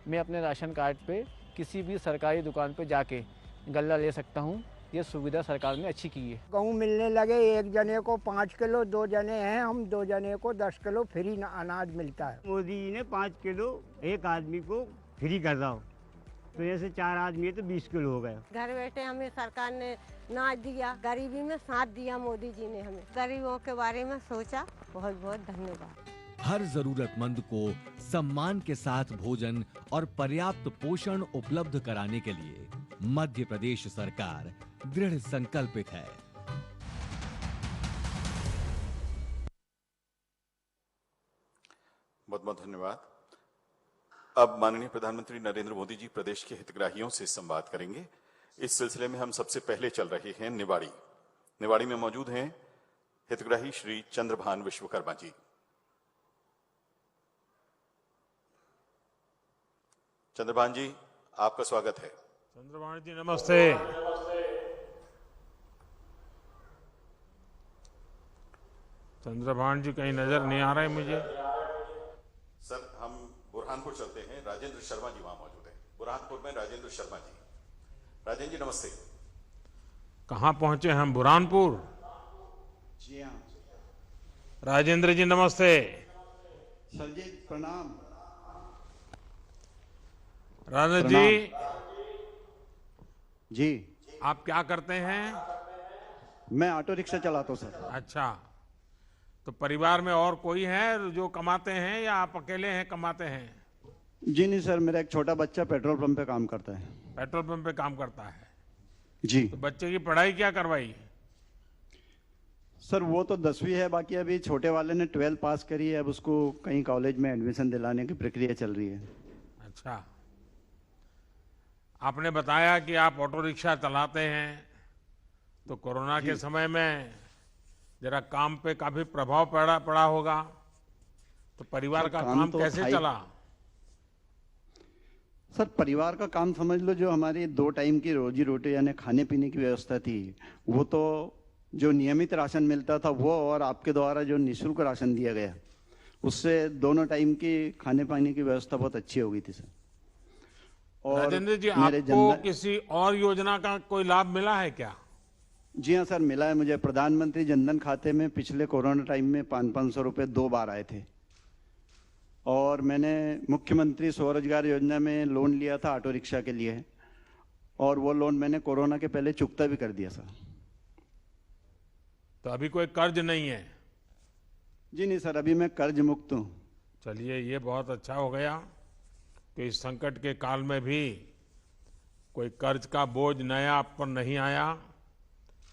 मैं अपने राशन कार्ड पे किसी भी सरकारी दुकान पे जाके गल्ला ले सकता हूँ। ये सुविधा सरकार ने अच्छी की है। गेहूँ मिलने लगे, एक जने को 5 किलो, 2 जने हैं हम, 2 जने को 10 किलो फ्री अनाज मिलता है। मोदी जी ने 5 किलो एक आदमी को फ्री कर रहा हो, तो ऐसे 4 आदमी है तो 20 किलो हो गए। घर बैठे हमें सरकार ने अनाज दिया, गरीबी में साथ दिया मोदी जी ने, हमें गरीबों के बारे में सोचा। बहुत बहुत धन्यवाद। हर जरूरतमंद को सम्मान के साथ भोजन और पर्याप्त पोषण उपलब्ध कराने के लिए मध्य प्रदेश सरकार दृढ़ संकल्पित है। बहुत बहुत धन्यवाद। अब माननीय प्रधानमंत्री नरेंद्र मोदी जी प्रदेश के हितग्राहियों से संवाद करेंगे। इस सिलसिले में हम सबसे पहले चल रहे हैं निवाड़ी। निवाड़ी में मौजूद हैं हितग्राही श्री चंद्रभान विश्वकर्मा जी। चंद्रभान जी, आपका स्वागत है। चंद्रभान जी नमस्ते। चंद्रभान जी कहीं नजर नहीं आ रहे मुझे। सर, हम बुरहानपुर चलते हैं। राजेंद्र शर्मा जी वहां मौजूद हैं। बुरहानपुर में राजेंद्र शर्मा जी। राजेंद्र जी नमस्ते। कहां पहुंचे हम? बुरहानपुर। जी हाँ। राजेंद्र जी नमस्ते। सर जी प्रणाम। राजेंद्र जी जी आप क्या करते हैं? मैं ऑटो रिक्शा चलाता हूँ सर। अच्छा, तो परिवार में और कोई है जो कमाते हैं या आप अकेले हैं कमाते हैं? जी नहीं सर, मेरा एक छोटा बच्चा पेट्रोल पंप पे काम करता है। पेट्रोल पंप पे काम करता है जी। तो बच्चे की पढ़ाई क्या करवाई? सर वो तो 10वीं है, बाकी अभी छोटे वाले ने 12 पास करी है। अब उसको कहीं कॉलेज में एडमिशन दिलाने की प्रक्रिया चल रही है। अच्छा, आपने बताया कि आप ऑटो रिक्शा चलाते हैं, तो कोरोना के समय में जरा काम पे काफी प्रभाव पड़ा होगा, तो परिवार का काम कैसे चला? सर परिवार का काम समझ लो, जो हमारी 2 टाइम की रोजी रोटी यानी खाने पीने की व्यवस्था थी, वो तो जो नियमित राशन मिलता था वो, और आपके द्वारा जो निःशुल्क राशन दिया गया, उससे दोनों टाइम की खाने पाने की व्यवस्था बहुत अच्छी हो गई थी सर। और राजेंद्र जी, मेरे आपको किसी और योजना का कोई लाभ मिला है क्या? जी हाँ सर, मिला है मुझे। प्रधानमंत्री जनधन खाते में पिछले कोरोना टाइम में 500 रुपये 2 बार आए थे। और मैंने मुख्यमंत्री स्वरोजगार योजना में लोन लिया था ऑटो रिक्शा के लिए, और वो लोन मैंने कोरोना के पहले चुकता भी कर दिया सर। तो अभी कोई कर्ज नहीं है? जी नहीं सर, अभी मैं कर्ज मुक्त हूँ। चलिए, ये बहुत अच्छा हो गया कि इस संकट के काल में भी कोई कर्ज का बोझ नया आप पर नहीं आया,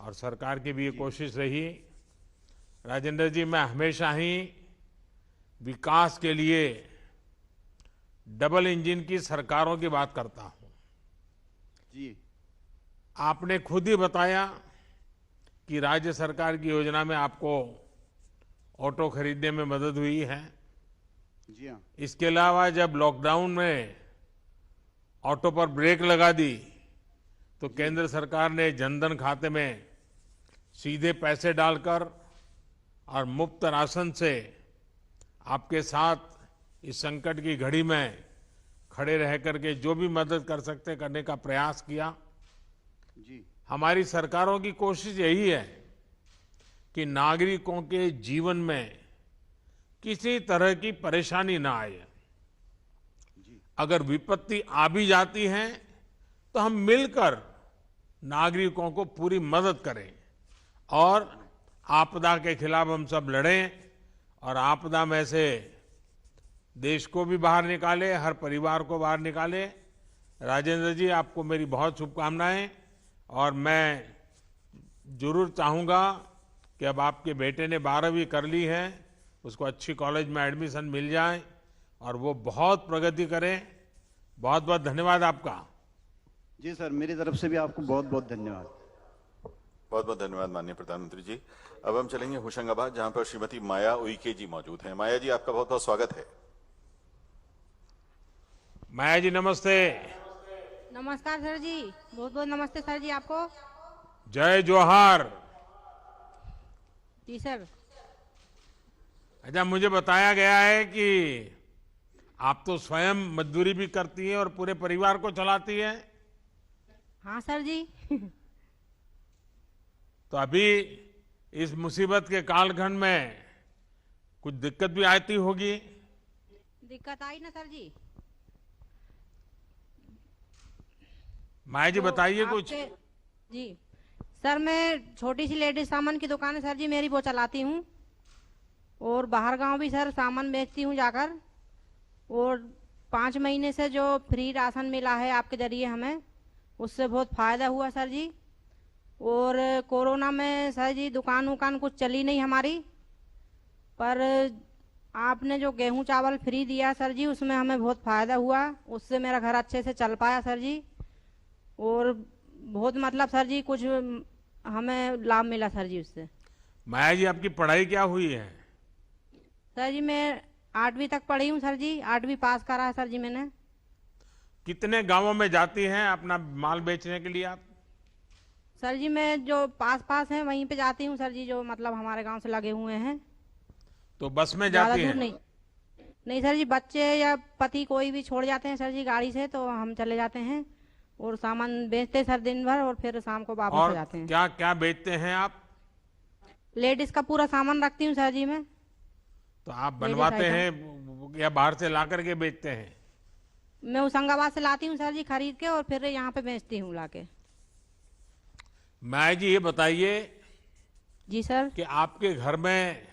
और सरकार की भी ये कोशिश रही। राजेंद्र जी, मैं हमेशा ही विकास के लिए डबल इंजन की सरकारों की बात करता हूं। जी, आपने खुद ही बताया कि राज्य सरकार की योजना में आपको ऑटो खरीदने में मदद हुई है। जी हाँ। इसके अलावा जब लॉकडाउन में ऑटो पर ब्रेक लगा दी तो केंद्र सरकार ने जनधन खाते में सीधे पैसे डालकर और मुफ्त राशन से आपके साथ इस संकट की घड़ी में खड़े रह करके जो भी मदद कर सकते करने का प्रयास किया। जी, हमारी सरकारों की कोशिश यही है कि नागरिकों के जीवन में किसी तरह की परेशानी ना आए। अगर विपत्ति आ भी जाती है तो हम मिलकर नागरिकों को पूरी मदद करें और आपदा के खिलाफ हम सब लड़ें, और आपदा में से देश को भी बाहर निकाले, हर परिवार को बाहर निकाले। राजेंद्र जी, आपको मेरी बहुत शुभकामनाएं, और मैं जरूर चाहूंगा कि अब आपके बेटे ने 12वीं कर ली है, उसको अच्छी कॉलेज में एडमिशन मिल जाए और वो बहुत प्रगति करें। बहुत बहुत धन्यवाद आपका। जी सर, मेरी तरफ से भी आपको बहुत बहुत धन्यवाद। बहुत बहुत धन्यवाद माननीय प्रधानमंत्री जी। अब हम चलेंगे होशंगाबाद, जहां पर श्रीमती माया उइके जी मौजूद हैं। माया जी, आपका बहुत बहुत स्वागत है। माया जी, नमस्ते। नमस्कार सर जी, बहुत बहुत नमस्ते सर जी आपको। जय जोहार। जी सर। अच्छा, मुझे बताया गया है कि आप तो स्वयं मजदूरी भी करती हैं और पूरे परिवार को चलाती हैं। हाँ सर जी। तो अभी इस मुसीबत के कालखंड में कुछ दिक्कत भी आती होगी। दिक्कत आई ना सर जी। माया जी, तो बताइए कुछ। जी सर, मैं छोटी सी लेडीज सामान की दुकान है सर जी मेरी, वो चलाती हूँ, और बाहर गांव भी सर सामान बेचती हूँ जाकर। और 5 महीने से जो फ्री राशन मिला है आपके जरिए हमें, उससे बहुत फायदा हुआ सर जी। और कोरोना में सर जी दुकान उकान कुछ चली नहीं हमारी, पर आपने जो गेहूं चावल फ्री दिया सर जी, उसमें हमें बहुत फायदा हुआ, उससे मेरा घर अच्छे से चल पाया सर जी। और बहुत मतलब सर जी कुछ हमें लाभ मिला सर जी उससे। माया जी, आपकी पढ़ाई क्या हुई है? सर जी मैं 8वीं तक पढ़ी हूँ सर जी, 8वीं पास करा है सर जी मैंने। कितने गांवों में जाती हैं अपना माल बेचने के लिए आप? सर जी मैं जो पास हैं वहीं पे जाती हूँ सर जी, जो मतलब हमारे गांव से लगे हुए हैं। तो बस में जाती हैं? नहीं सर जी, बच्चे या पति कोई भी छोड़ जाते हैं सर जी गाड़ी से, तो हम चले जाते हैं और सामान बेचते सर दिन भर, और फिर शाम को वापस आ जाते हैं। क्या क्या बेचते हैं आप? लेडीज का पूरा सामान रखती हूँ सर जी मैं। तो आप बनवाते हैं या बाहर से ला करके बेचते हैं? मैं होशंगाबाद से लाती हूँ सर जी खरीद के, और फिर यहाँ पे बेचती हूँ लाके। माया जी, ये बताइए। जी सर। कि आपके घर में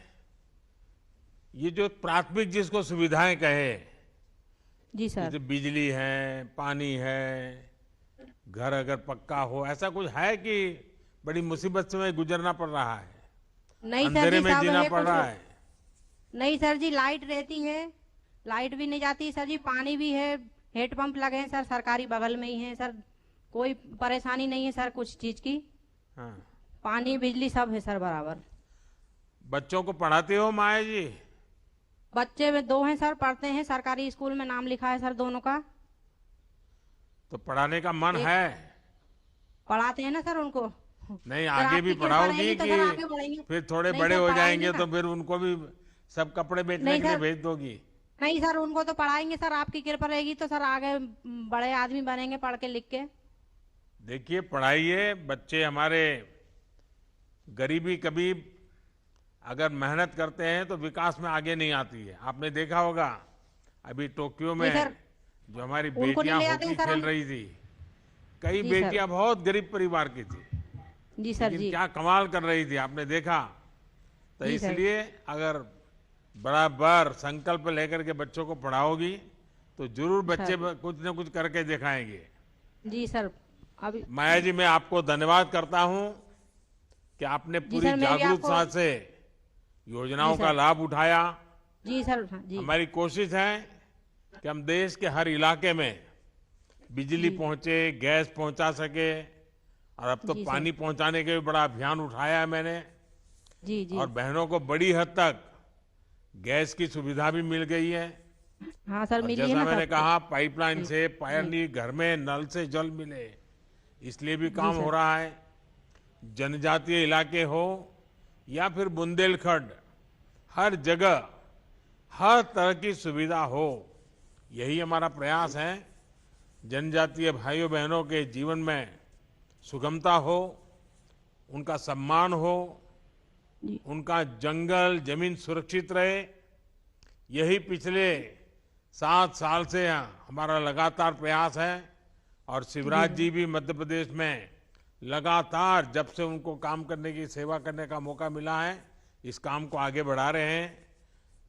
ये जो प्राथमिक जिसको सुविधाएं कहे, जी सर, जैसे बिजली है, पानी है, घर अगर पक्का हो, ऐसा कुछ है कि बड़ी मुसीबत से गुजरना पड़ रहा है? नहीं सर अंधेरे जी, में जीना पड़ रहा है? नहीं सर जी, लाइट रहती है, लाइट भी नहीं जाती सर जी, पानी भी है, हेडपंप लगे हैं सर सरकारी बगल में ही है सर, कोई परेशानी नहीं है सर कुछ चीज की। हाँ। पानी बिजली सब है सर बराबर। बच्चों को पढ़ाते हो माया जी? बच्चे में 2 हैं सर, पढ़ते हैं, सरकारी स्कूल में नाम लिखा है सर दोनों का। तो पढ़ाने का मन है? पढ़ाते हैं ना सर उनको। नहीं, आगे भी पढ़ाओगी कि फिर थोड़े बड़े हो जाएंगे तो फिर उनको भी सब कपड़े बेचने के लिए भेज दोगी? नहीं सर, उनको तो पढ़ाएंगे सर, आपकी कृपा रहेगी तो सर आगे बड़े आदमी बनेंगे पढ़ के लिख के। देखिए, पढ़ाइए बच्चे हमारे। गरीबी कभी अगर मेहनत करते हैं तो विकास में आगे नहीं आती है। आपने देखा होगा अभी टोक्यो में जो हमारी बेटियां हॉकी खेल रही थी, कई बेटियां बहुत गरीब परिवार की थी, जी सर, लेकिन क्या कमाल कर रही थी, आपने देखा। तो इसलिए अगर बराबर संकल्प लेकर के बच्चों को पढ़ाओगी तो जरूर बच्चे कुछ न कुछ करके दिखाएंगे। जी सर। अभी माया जी, मैं आपको धन्यवाद करता हूं कि आपने पूरी जागरूकता से योजनाओं का लाभ उठाया। जी सर, जी। हमारी कोशिश है कि हम देश के हर इलाके में बिजली पहुंचे, गैस पहुंचा सके, और अब तो पानी पहुंचाने के भी बड़ा अभियान उठाया है मैंने। जी जी। और बहनों को बड़ी हद तक गैस की सुविधा भी मिल गई है। हाँ सर, मिली है जैसा ना मैंने सर। कहा, पाइपलाइन से पानी घर में नल से जल मिले, इसलिए भी काम हो रहा है। जनजातीय इलाके हो या फिर बुंदेलखंड, हर जगह हर तरह की सुविधा हो, यही हमारा प्रयास है। जनजातीय भाइयों बहनों के जीवन में सुगमता हो, उनका सम्मान हो, उनका जंगल जमीन सुरक्षित रहे, यही पिछले 7 साल से हमारा लगातार प्रयास है। और शिवराज जी भी मध्य प्रदेश में लगातार, जब से उनको काम करने की सेवा करने का मौका मिला है, इस काम को आगे बढ़ा रहे हैं।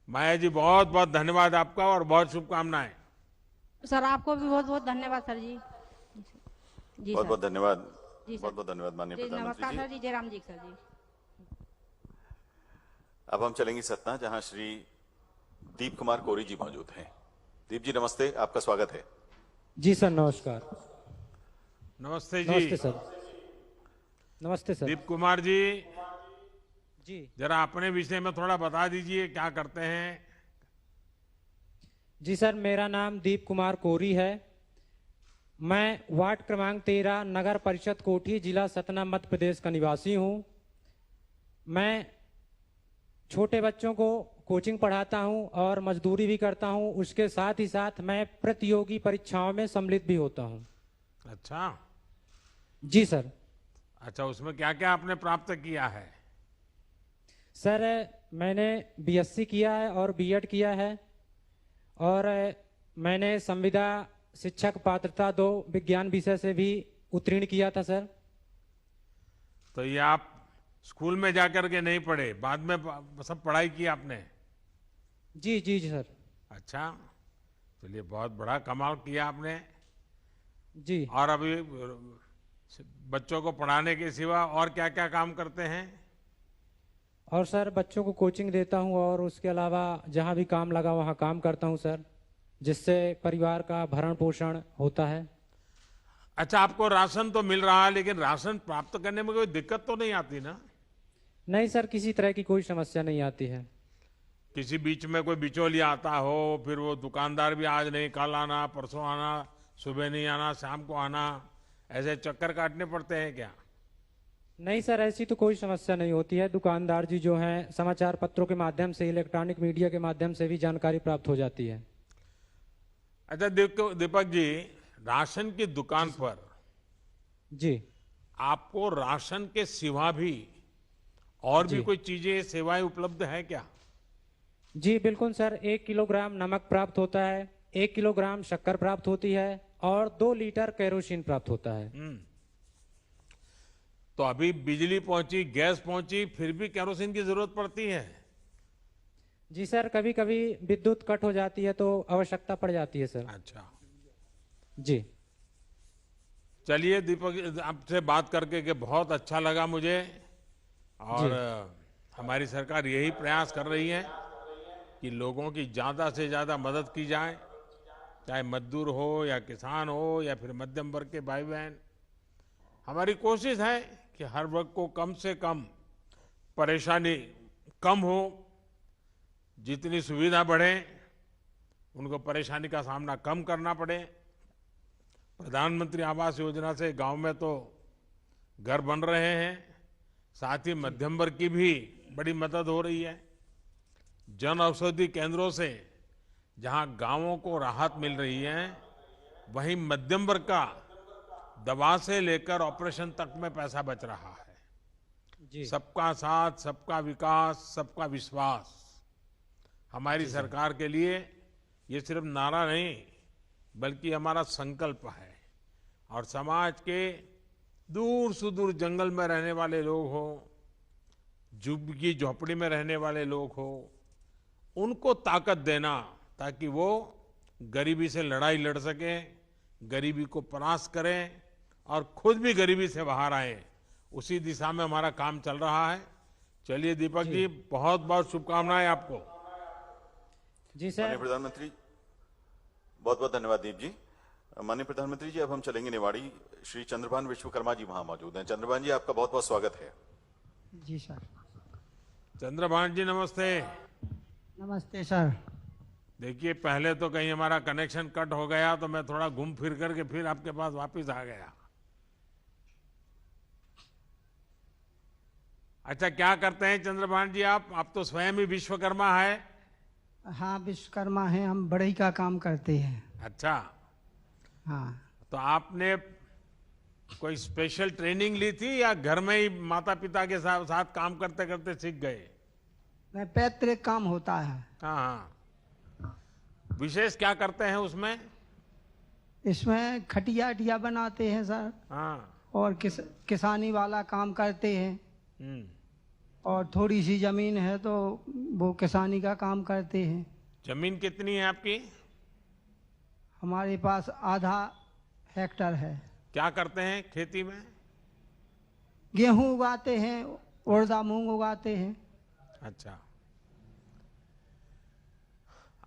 माया जी, बहुत बहुत धन्यवाद आपका और बहुत शुभकामनाएं। सर आपको भी बहुत बहुत धन्यवाद सर जी। जी बहुत बहुत धन्यवाद। जी बहुत बहुत धन्यवाद माननीय प्रधानमंत्री नमस्कार सर जी। जी, जयराम जी सर जी। अब हम चलेंगे सतना, जहां श्री दीप कुमार कोरी जी मौजूद हैं। दीप जी नमस्ते, आपका स्वागत है। जी सर, नमस्कार। नमस्ते जी। नमस्ते सर। नमस्ते सर। दीप कुमार जी, जी जरा अपने विषय में थोड़ा बता दीजिए, क्या करते हैं? जी सर, मेरा नाम दीप कुमार कोरी है। मैं वार्ड क्रमांक 13 नगर परिषद कोठी, जिला सतना, मध्य प्रदेश का निवासी हूं। मैं छोटे बच्चों को कोचिंग पढ़ाता हूं और मजदूरी भी करता हूं। उसके साथ ही साथ मैं प्रतियोगी परीक्षाओं में सम्मिलित भी होता हूं। अच्छा जी सर। अच्छा, उसमें क्या क्या आपने प्राप्त किया है? सर, मैंने बीएससी किया है और बीएड किया है, और मैंने संविदा शिक्षक पात्रता 2 विज्ञान विषय से भी उत्तीर्ण किया था सर। तो ये आप स्कूल में जाकर के नहीं पढ़े, बाद में सब पढ़ाई की आपने? जी जी जी सर। अच्छा, चलिए, बहुत बड़ा कमाल किया आपने जी। और अभी बच्चों को पढ़ाने के सिवा और क्या क्या काम करते हैं? और सर, बच्चों को कोचिंग देता हूं और उसके अलावा जहां भी काम लगा वहां काम करता हूं सर, जिससे परिवार का भरण पोषण होता है। अच्छा, आपको राशन तो मिल रहा है, लेकिन राशन प्राप्त करने में कोई दिक्कत तो नहीं आती ना? नहीं सर, किसी तरह की कोई समस्या नहीं आती है। किसी बीच में कोई बिचौलिया आता हो, फिर वो दुकानदार भी आज नहीं कल आना, परसों आना, सुबह नहीं आना, शाम को आना, ऐसे चक्कर काटने पड़ते हैं क्या? नहीं सर, ऐसी तो कोई समस्या नहीं होती है। दुकानदार जी जो हैं, समाचार पत्रों के माध्यम से, इलेक्ट्रॉनिक मीडिया के माध्यम से भी जानकारी प्राप्त हो जाती है। अच्छा दीपक जी, राशन की दुकान पर जी आपको राशन के सिवा भी और भी जी। कोई चीजें, सेवाएं उपलब्ध है क्या? जी बिल्कुल सर। 1 किलोग्राम नमक प्राप्त होता है, 1 किलोग्राम शक्कर प्राप्त होती है और 2 लीटर केरोसिन प्राप्त होता है। तो अभी बिजली पहुंची, गैस पहुंची, फिर भी केरोसिन की जरूरत पड़ती है? जी सर, कभी कभी विद्युत कट हो जाती है तो आवश्यकता पड़ जाती है सर। अच्छा जी। चलिए दीपक, आपसे बात करके के बहुत अच्छा लगा मुझे। और हमारी सरकार यही प्रयास कर रही है कि लोगों की ज्यादा से ज्यादा मदद की जाए, चाहे मजदूर हो या किसान हो या फिर मध्यम वर्ग के भाई बहन। हमारी कोशिश है कि हर वर्ग को कम से कम परेशानी कम हो, जितनी सुविधा बढ़े उनको परेशानी का सामना कम करना पड़े। प्रधानमंत्री आवास योजना से गांव में तो घर बन रहे हैं, साथ ही मध्यम वर्ग की भी बड़ी मदद हो रही है। जन औषधि केंद्रों से जहां गांवों को राहत मिल रही है, वहीं मध्यम वर्ग का दवा से लेकर ऑपरेशन तक में पैसा बच रहा है। जी। सबका साथ, सबका विकास, सबका विश्वास हमारी सरकार के लिए ये सिर्फ नारा नहीं, बल्कि हमारा संकल्प है। और समाज के दूर सुदूर जंगल में रहने वाले लोग हो, झुग्गी झोपड़ी में रहने वाले लोग हो, उनको ताकत देना ताकि वो गरीबी से लड़ाई लड़ सके, गरीबी को परास्त करें और खुद भी गरीबी से बाहर आए, उसी दिशा में हमारा काम चल रहा है। चलिए दीपक जी, बहुत बहुत शुभकामनाएं आपको। जी सर। माननीय प्रधानमंत्री, बहुत बहुत धन्यवाद दीप जी। माननीय प्रधानमंत्री जी, अब हम चलेंगे निवाड़ी। श्री चंद्रभान विश्वकर्मा जी वहां मौजूद हैं। चंद्रभान जी, आपका बहुत बहुत स्वागत है। जी सर। चंद्रभान जी नमस्ते। नमस्ते सर। देखिए, पहले तो कहीं हमारा कनेक्शन कट हो गया तो मैं थोड़ा घूम फिर करके फिर आपके पास वापस आ गया। अच्छा, क्या करते हैं चंद्रभान जी आप तो स्वयं ही विश्वकर्मा है। हाँ, विश्वकर्मा है, हम बढ़ई का काम करते हैं। अच्छा। हाँ। तो आपने कोई स्पेशल ट्रेनिंग ली थी या घर में ही माता पिता के साथ काम करते करते सीख गए? मैं पैतृक काम होता है। हाँ हाँ। विशेष क्या करते हैं उसमें? इसमें खटिया अटिया बनाते हैं सर। हाँ। और किसानी वाला काम करते हैं। और थोड़ी सी जमीन है तो वो किसानी का काम करते हैं। जमीन कितनी है आपकी? हमारे पास आधा हेक्टर है। क्या करते हैं खेती में? गेहूं उगाते हैं, उड़दा मूंग उगाते हैं। अच्छा।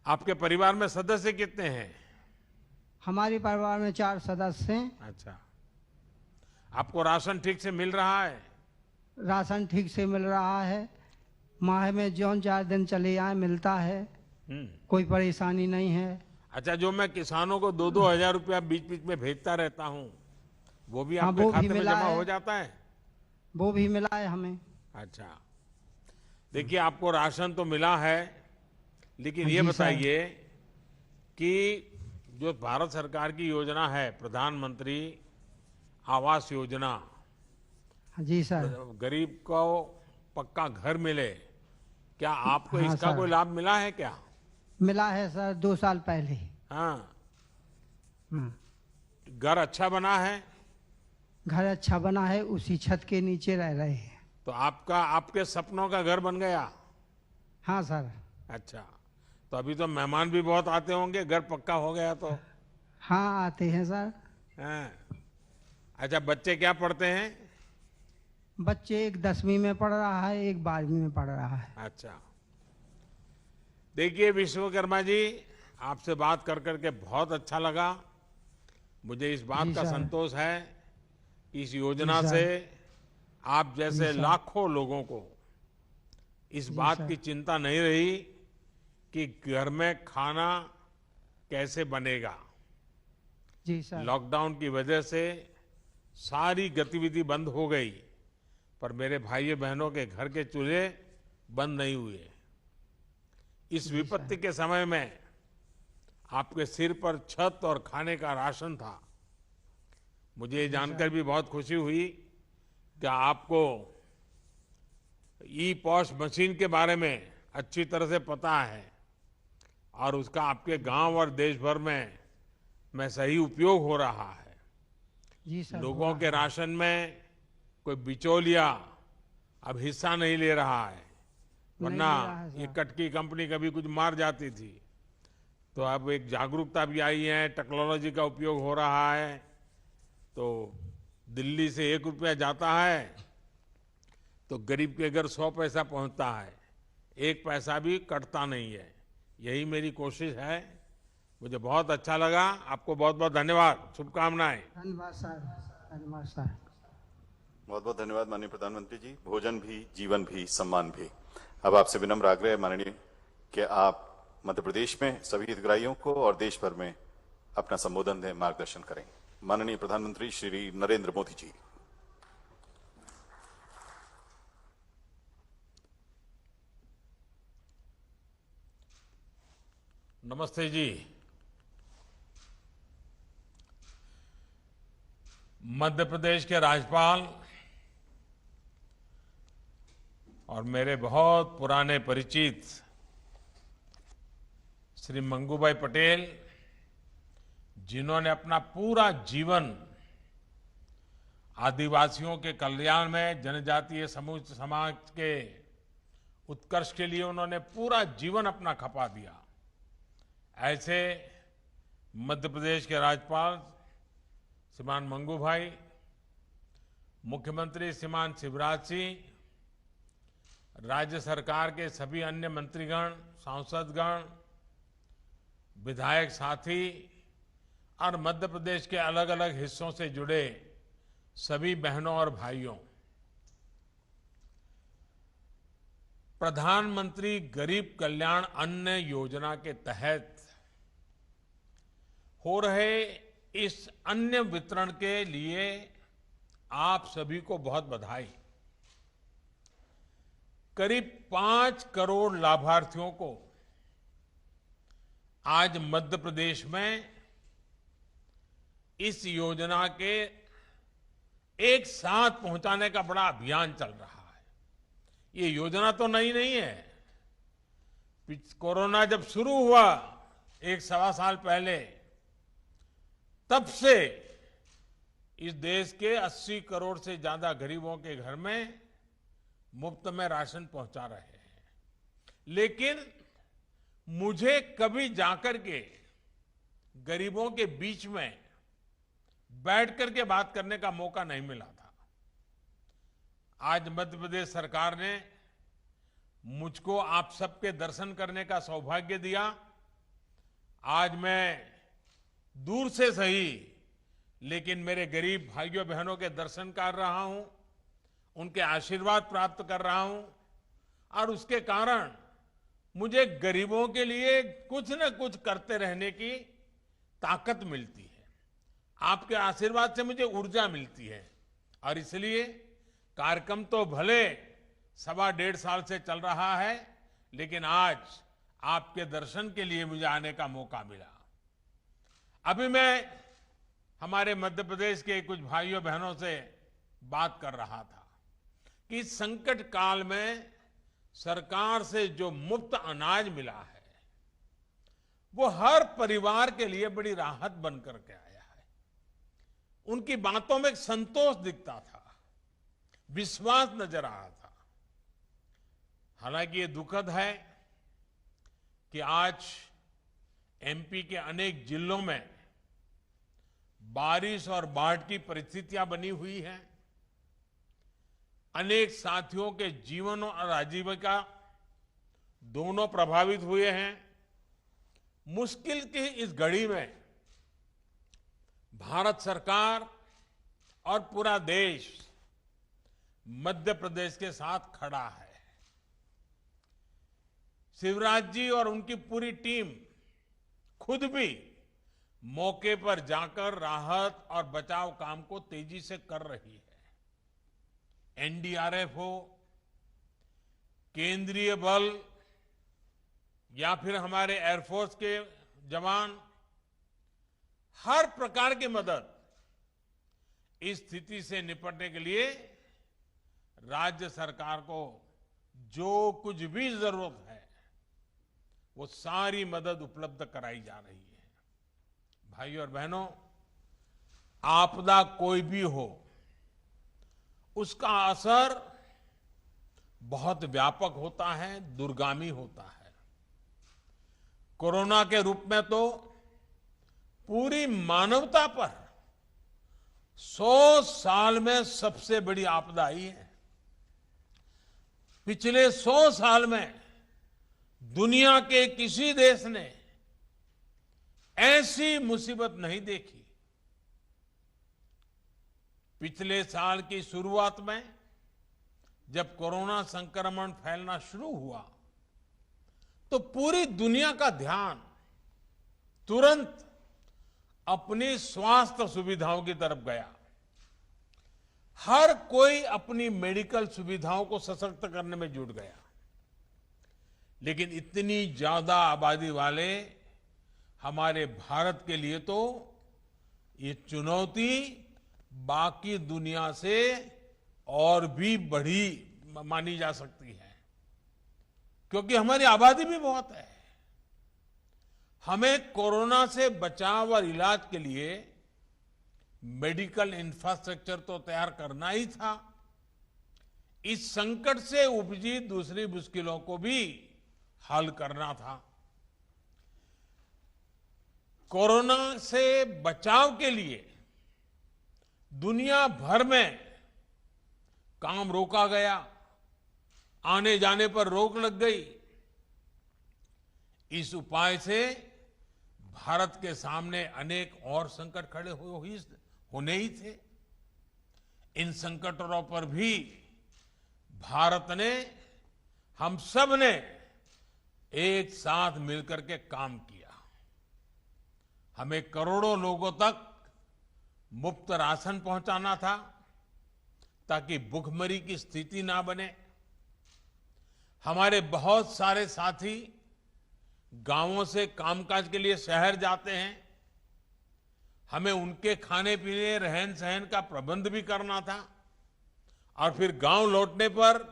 आपके परिवार में सदस्य कितने हैं? हमारे परिवार में 4 सदस्य हैं। अच्छा। आपको राशन ठीक से मिल रहा है? राशन ठीक से मिल रहा है। माह में जौन 4 दिन चले आए मिलता है। कोई परेशानी नहीं है। अच्छा, जो मैं किसानों को 2-2 हजार रुपया बीच बीच में भेजता रहता हूँ, वो भी आपके खाते में जमा हो जाता है? वो भी मिला है हमें। अच्छा। देखिए, आपको राशन तो मिला है, लेकिन ये बताइए कि जो भारत सरकार की योजना है, प्रधानमंत्री आवास योजना, जी सर, गरीब को पक्का घर मिले, क्या आपको हाँ इसका सर। कोई लाभ मिला है क्या? मिला है सर, 2 साल पहले। हाँ। घर अच्छा बना है? घर अच्छा बना है, उसी छत के नीचे रह रहे हैं। तो आपके सपनों का घर बन गया? हाँ सर। अच्छा, तो अभी तो मेहमान भी बहुत आते होंगे, घर पक्का हो गया तो? हाँ, आते हैं सर। हाँ। अच्छा, बच्चे क्या पढ़ते हैं? बच्चे एक 10वीं में पढ़ रहा है, एक 12वीं में पढ़ रहा है। अच्छा। देखिए विश्वकर्मा जी, आपसे बात कर करके बहुत अच्छा लगा। मुझे इस बात का संतोष है कि इस योजना से आप जैसे लाखों लोगों को इस बात की चिंता नहीं रही कि घर में खाना कैसे बनेगा। जी सर। लॉकडाउन की वजह से सारी गतिविधि बंद हो गई, पर मेरे भाइयों बहनों के घर के चूल्हे बंद नहीं हुए। इस विपत्ति के समय में आपके सिर पर छत और खाने का राशन था। मुझे ये जानकर भी बहुत खुशी हुई कि आपको ई पॉस मशीन के बारे में अच्छी तरह से पता है और उसका आपके गांव और देश भर में सही उपयोग हो रहा है। जी सर। लोगों के राशन में कोई बिचौलिया अब हिस्सा नहीं ले रहा है, वरना ये कटकी कंपनी कभी कुछ मार जाती थी। तो अब एक जागरूकता भी आई है, टेक्नोलॉजी का उपयोग हो रहा है। तो दिल्ली से 1 रुपया जाता है तो गरीब के घर 100 पैसा पहुंचता है, 1 पैसा भी कटता नहीं है। यही मेरी कोशिश है। मुझे बहुत अच्छा लगा। आपको बहुत बहुत धन्यवाद, शुभकामनाएं। धन्यवाद सर। धन्यवाद सर। बहुत बहुत धन्यवाद माननीय प्रधानमंत्री जी। भोजन भी, जीवन भी, सम्मान भी। अब आपसे विनम्र आग्रह है माननीय कि आप मध्य प्रदेश में सभी हितग्राहियों को और देश भर में अपना संबोधन दें, मार्गदर्शन करें। माननीय प्रधानमंत्री श्री नरेंद्र मोदी जी। नमस्ते जी। मध्य प्रदेश के राज्यपाल और मेरे बहुत पुराने परिचित श्री मंगूभाई पटेल, जिन्होंने अपना पूरा जीवन आदिवासियों के कल्याण में, जनजातीय समूह समाज के उत्कर्ष के लिए उन्होंने पूरा जीवन अपना खपा दिया, ऐसे मध्य प्रदेश के राज्यपाल श्रीमान मंगूभाई, मुख्यमंत्री श्रीमान शिवराज सिंह, राज्य सरकार के सभी अन्य मंत्रीगण, सांसदगण, विधायक साथी और मध्य प्रदेश के अलग अलग हिस्सों से जुड़े सभी बहनों और भाइयों, प्रधानमंत्री गरीब कल्याण अन्न योजना के तहत हो रहे इस अन्न वितरण के लिए आप सभी को बहुत बधाई। करीब 5 करोड़ लाभार्थियों को आज मध्य प्रदेश में इस योजना के एक साथ पहुंचाने का बड़ा अभियान चल रहा है। ये योजना तो नई नहीं है। कोरोना जब शुरू हुआ 1-1.25 साल पहले, तब से इस देश के 80 करोड़ से ज्यादा गरीबों के घर में मुफ्त में राशन पहुंचा रहे हैं। लेकिन मुझे कभी जाकर के गरीबों के बीच में बैठ करके बात करने का मौका नहीं मिला था। आज मध्य प्रदेश सरकार ने मुझको आप सबके दर्शन करने का सौभाग्य दिया। आज मैं दूर से सही, लेकिन मेरे गरीब भाइयों बहनों के दर्शन कर रहा हूं, उनके आशीर्वाद प्राप्त कर रहा हूं, और उसके कारण मुझे गरीबों के लिए कुछ न कुछ करते रहने की ताकत मिलती है। आपके आशीर्वाद से मुझे ऊर्जा मिलती है, और इसलिए कार्यक्रम तो भले 1.25 साल से चल रहा है, लेकिन आज आपके दर्शन के लिए मुझे आने का मौका मिला। अभी मैं हमारे मध्य प्रदेश के कुछ भाइयों बहनों से बात कर रहा था कि इस संकट काल में सरकार से जो मुफ्त अनाज मिला है, वो हर परिवार के लिए बड़ी राहत बनकर के आया है। उनकी बातों में एक संतोष दिखता था, विश्वास नजर आ रहा था। हालांकि ये दुखद है कि आज एमपी के अनेक जिलों में बारिश और बाढ़ की परिस्थितियां बनी हुई हैं। अनेक साथियों के जीवन और आजीविका दोनों प्रभावित हुए हैं। मुश्किल की इस घड़ी में भारत सरकार और पूरा देश मध्य प्रदेश के साथ खड़ा है। शिवराज जी और उनकी पूरी टीम खुद भी मौके पर जाकर राहत और बचाव काम को तेजी से कर रही है। एनडीआरएफ हो, केंद्रीय बल या फिर हमारे एयरफोर्स के जवान, हर प्रकार की मदद इस स्थिति से निपटने के लिए राज्य सरकार को जो कुछ भी जरूरत है, वो सारी मदद उपलब्ध कराई जा रही है। भाइयों और बहनों, आपदा कोई भी हो, उसका असर बहुत व्यापक होता है, दूरगामी होता है। कोरोना के रूप में तो पूरी मानवता पर 100 साल में सबसे बड़ी आपदा आई है। पिछले 100 साल में दुनिया के किसी देश ने ऐसी मुसीबत नहीं देखी। पिछले साल की शुरुआत में जब कोरोना संक्रमण फैलना शुरू हुआ, तो पूरी दुनिया का ध्यान तुरंत अपनी स्वास्थ्य सुविधाओं की तरफ गया। हर कोई अपनी मेडिकल सुविधाओं को सशक्त करने में जुट गया। लेकिन इतनी ज्यादा आबादी वाले हमारे भारत के लिए तो ये चुनौती बाकी दुनिया से और भी बड़ी मानी जा सकती है, क्योंकि हमारी आबादी भी बहुत है। हमें कोरोना से बचाव और इलाज के लिए मेडिकल इंफ्रास्ट्रक्चर तो तैयार करना ही था, इस संकट से उपजी दूसरी मुश्किलों को भी हल करना था। कोरोना से बचाव के लिए दुनिया भर में काम रोका गया, आने जाने पर रोक लग गई। इस उपाय से भारत के सामने अनेक और संकट खड़े होने ही थे। इन संकटों पर भी भारत ने, हम सब ने एक साथ मिलकर के काम किया। हमें करोड़ों लोगों तक मुफ्त राशन पहुंचाना था ताकि भूखमरी की स्थिति ना बने। हमारे बहुत सारे साथी गांवों से कामकाज के लिए शहर जाते हैं, हमें उनके खाने पीने रहन सहन का प्रबंध भी करना था और फिर गांव लौटने पर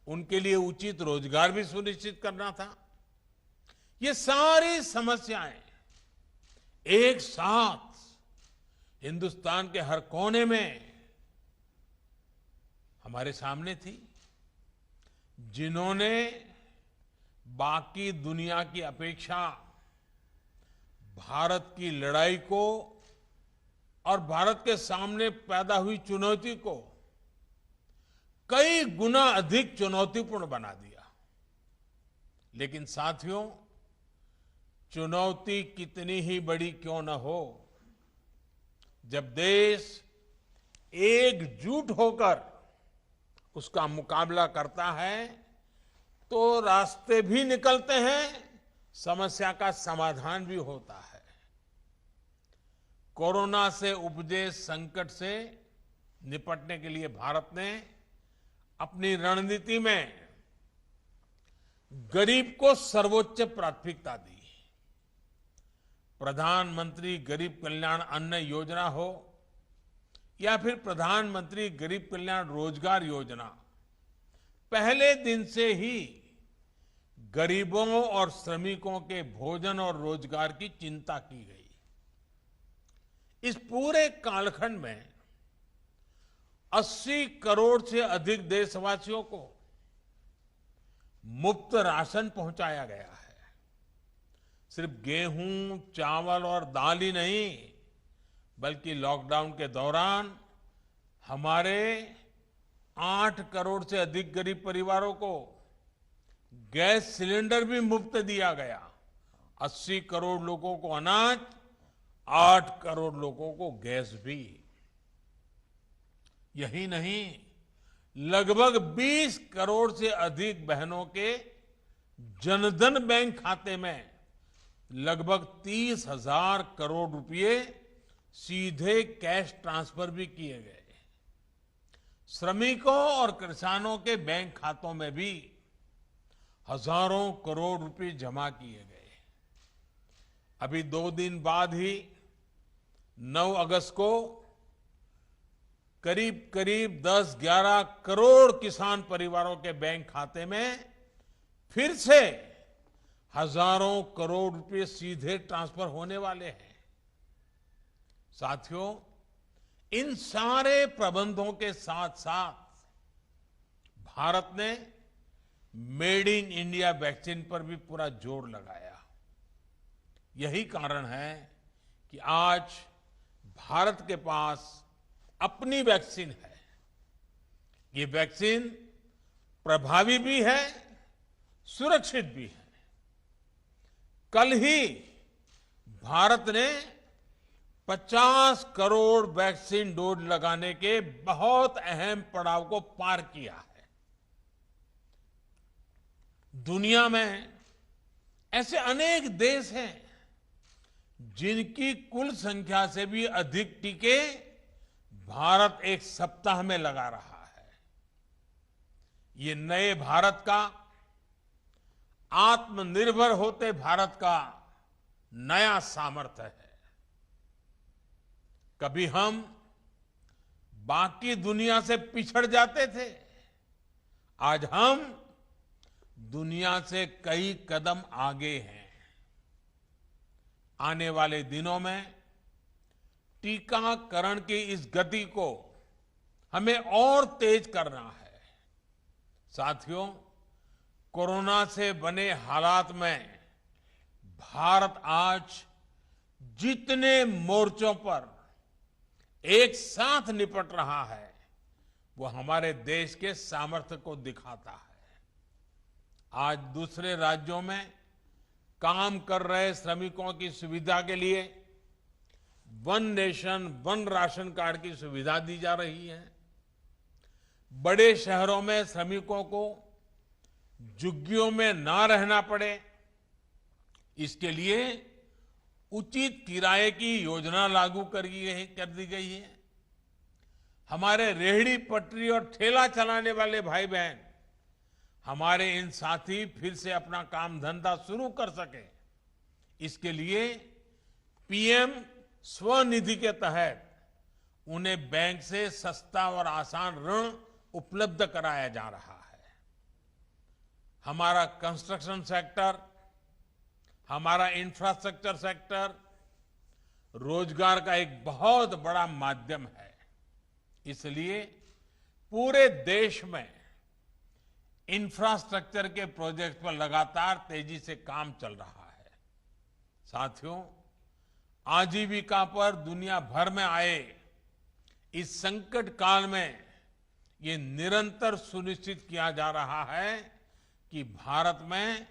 उनके लिए उचित रोजगार भी सुनिश्चित करना था। ये सारी समस्याएं एक साथ हिंदुस्तान के हर कोने में हमारे सामने थी, जिन्होंने बाकी दुनिया की अपेक्षा भारत की लड़ाई को और भारत के सामने पैदा हुई चुनौती को कई गुना अधिक चुनौतीपूर्ण बना दिया। लेकिन साथियों, चुनौती कितनी ही बड़ी क्यों न हो, जब देश एकजुट होकर उसका मुकाबला करता है तो रास्ते भी निकलते हैं, समस्या का समाधान भी होता है। कोरोना से उपजे संकट से निपटने के लिए भारत ने अपनी रणनीति में गरीब को सर्वोच्च प्राथमिकता दी। प्रधानमंत्री गरीब कल्याण अन्न योजना हो या फिर प्रधानमंत्री गरीब कल्याण रोजगार योजना, पहले दिन से ही गरीबों और श्रमिकों के भोजन और रोजगार की चिंता की गई। इस पूरे कालखंड में 80 करोड़ से अधिक देशवासियों को मुफ्त राशन पहुंचाया गया है। सिर्फ गेहूं, चावल और दाल ही नहीं, बल्कि लॉकडाउन के दौरान हमारे 8 करोड़ से अधिक गरीब परिवारों को गैस सिलेंडर भी मुफ्त दिया गया। 80 करोड़ लोगों को अनाज, 8 करोड़ लोगों को गैस भी। यही नहीं, लगभग 20 करोड़ से अधिक बहनों के जनधन बैंक खाते में लगभग 30,000 करोड़ रुपए सीधे कैश ट्रांसफर भी किए गए। श्रमिकों और किसानों के बैंक खातों में भी हजारों करोड़ रुपए जमा किए गए। अभी 2 दिन बाद ही 9 अगस्त को करीब करीब 10-11 करोड़ किसान परिवारों के बैंक खाते में फिर से हजारों करोड़ रुपए सीधे ट्रांसफर होने वाले हैं। साथियों, इन सारे प्रबंधों के साथ साथ भारत ने मेड इन इंडिया वैक्सीन पर भी पूरा जोर लगाया। यही कारण है कि आज भारत के पास अपनी वैक्सीन है। ये वैक्सीन प्रभावी भी है, सुरक्षित भी है। कल ही भारत ने 50 करोड़ वैक्सीन डोज लगाने के बहुत अहम पड़ाव को पार किया है। दुनिया में ऐसे अनेक देश हैं जिनकी कुल संख्या से भी अधिक टीके भारत एक सप्ताह में लगा रहा है। ये नए भारत का, आत्मनिर्भर होते भारत का नया सामर्थ्य है। कभी हम बाकी दुनिया से पिछड़ जाते थे, आज हम दुनिया से कई कदम आगे हैं। आने वाले दिनों में टीकाकरण की इस गति को हमें और तेज करना है। साथियों, कोरोना से बने हालात में भारत आज जितने मोर्चों पर एक साथ निपट रहा है, वो हमारे देश के सामर्थ्य को दिखाता है। आज दूसरे राज्यों में काम कर रहे श्रमिकों की सुविधा के लिए one nation one ration card की सुविधा दी जा रही है। बड़े शहरों में श्रमिकों को झुग्गियों में ना रहना पड़े, इसके लिए उचित किराए की योजना लागू कर दी गई है। हमारे रेहड़ी पटरी और ठेला चलाने वाले भाई बहन, हमारे इन साथी फिर से अपना काम धंधा शुरू कर सके, इसके लिए पीएम स्वनिधि के तहत उन्हें बैंक से सस्ता और आसान ऋण उपलब्ध कराया जा रहा है। हमारा कंस्ट्रक्शन सेक्टर, हमारा इंफ्रास्ट्रक्चर सेक्टर रोजगार का एक बहुत बड़ा माध्यम है। इसलिए पूरे देश में इंफ्रास्ट्रक्चर के प्रोजेक्ट पर लगातार तेजी से काम चल रहा है। साथियों, आजीविका पर दुनिया भर में आए इस संकट काल में ये निरंतर सुनिश्चित किया जा रहा है कि भारत में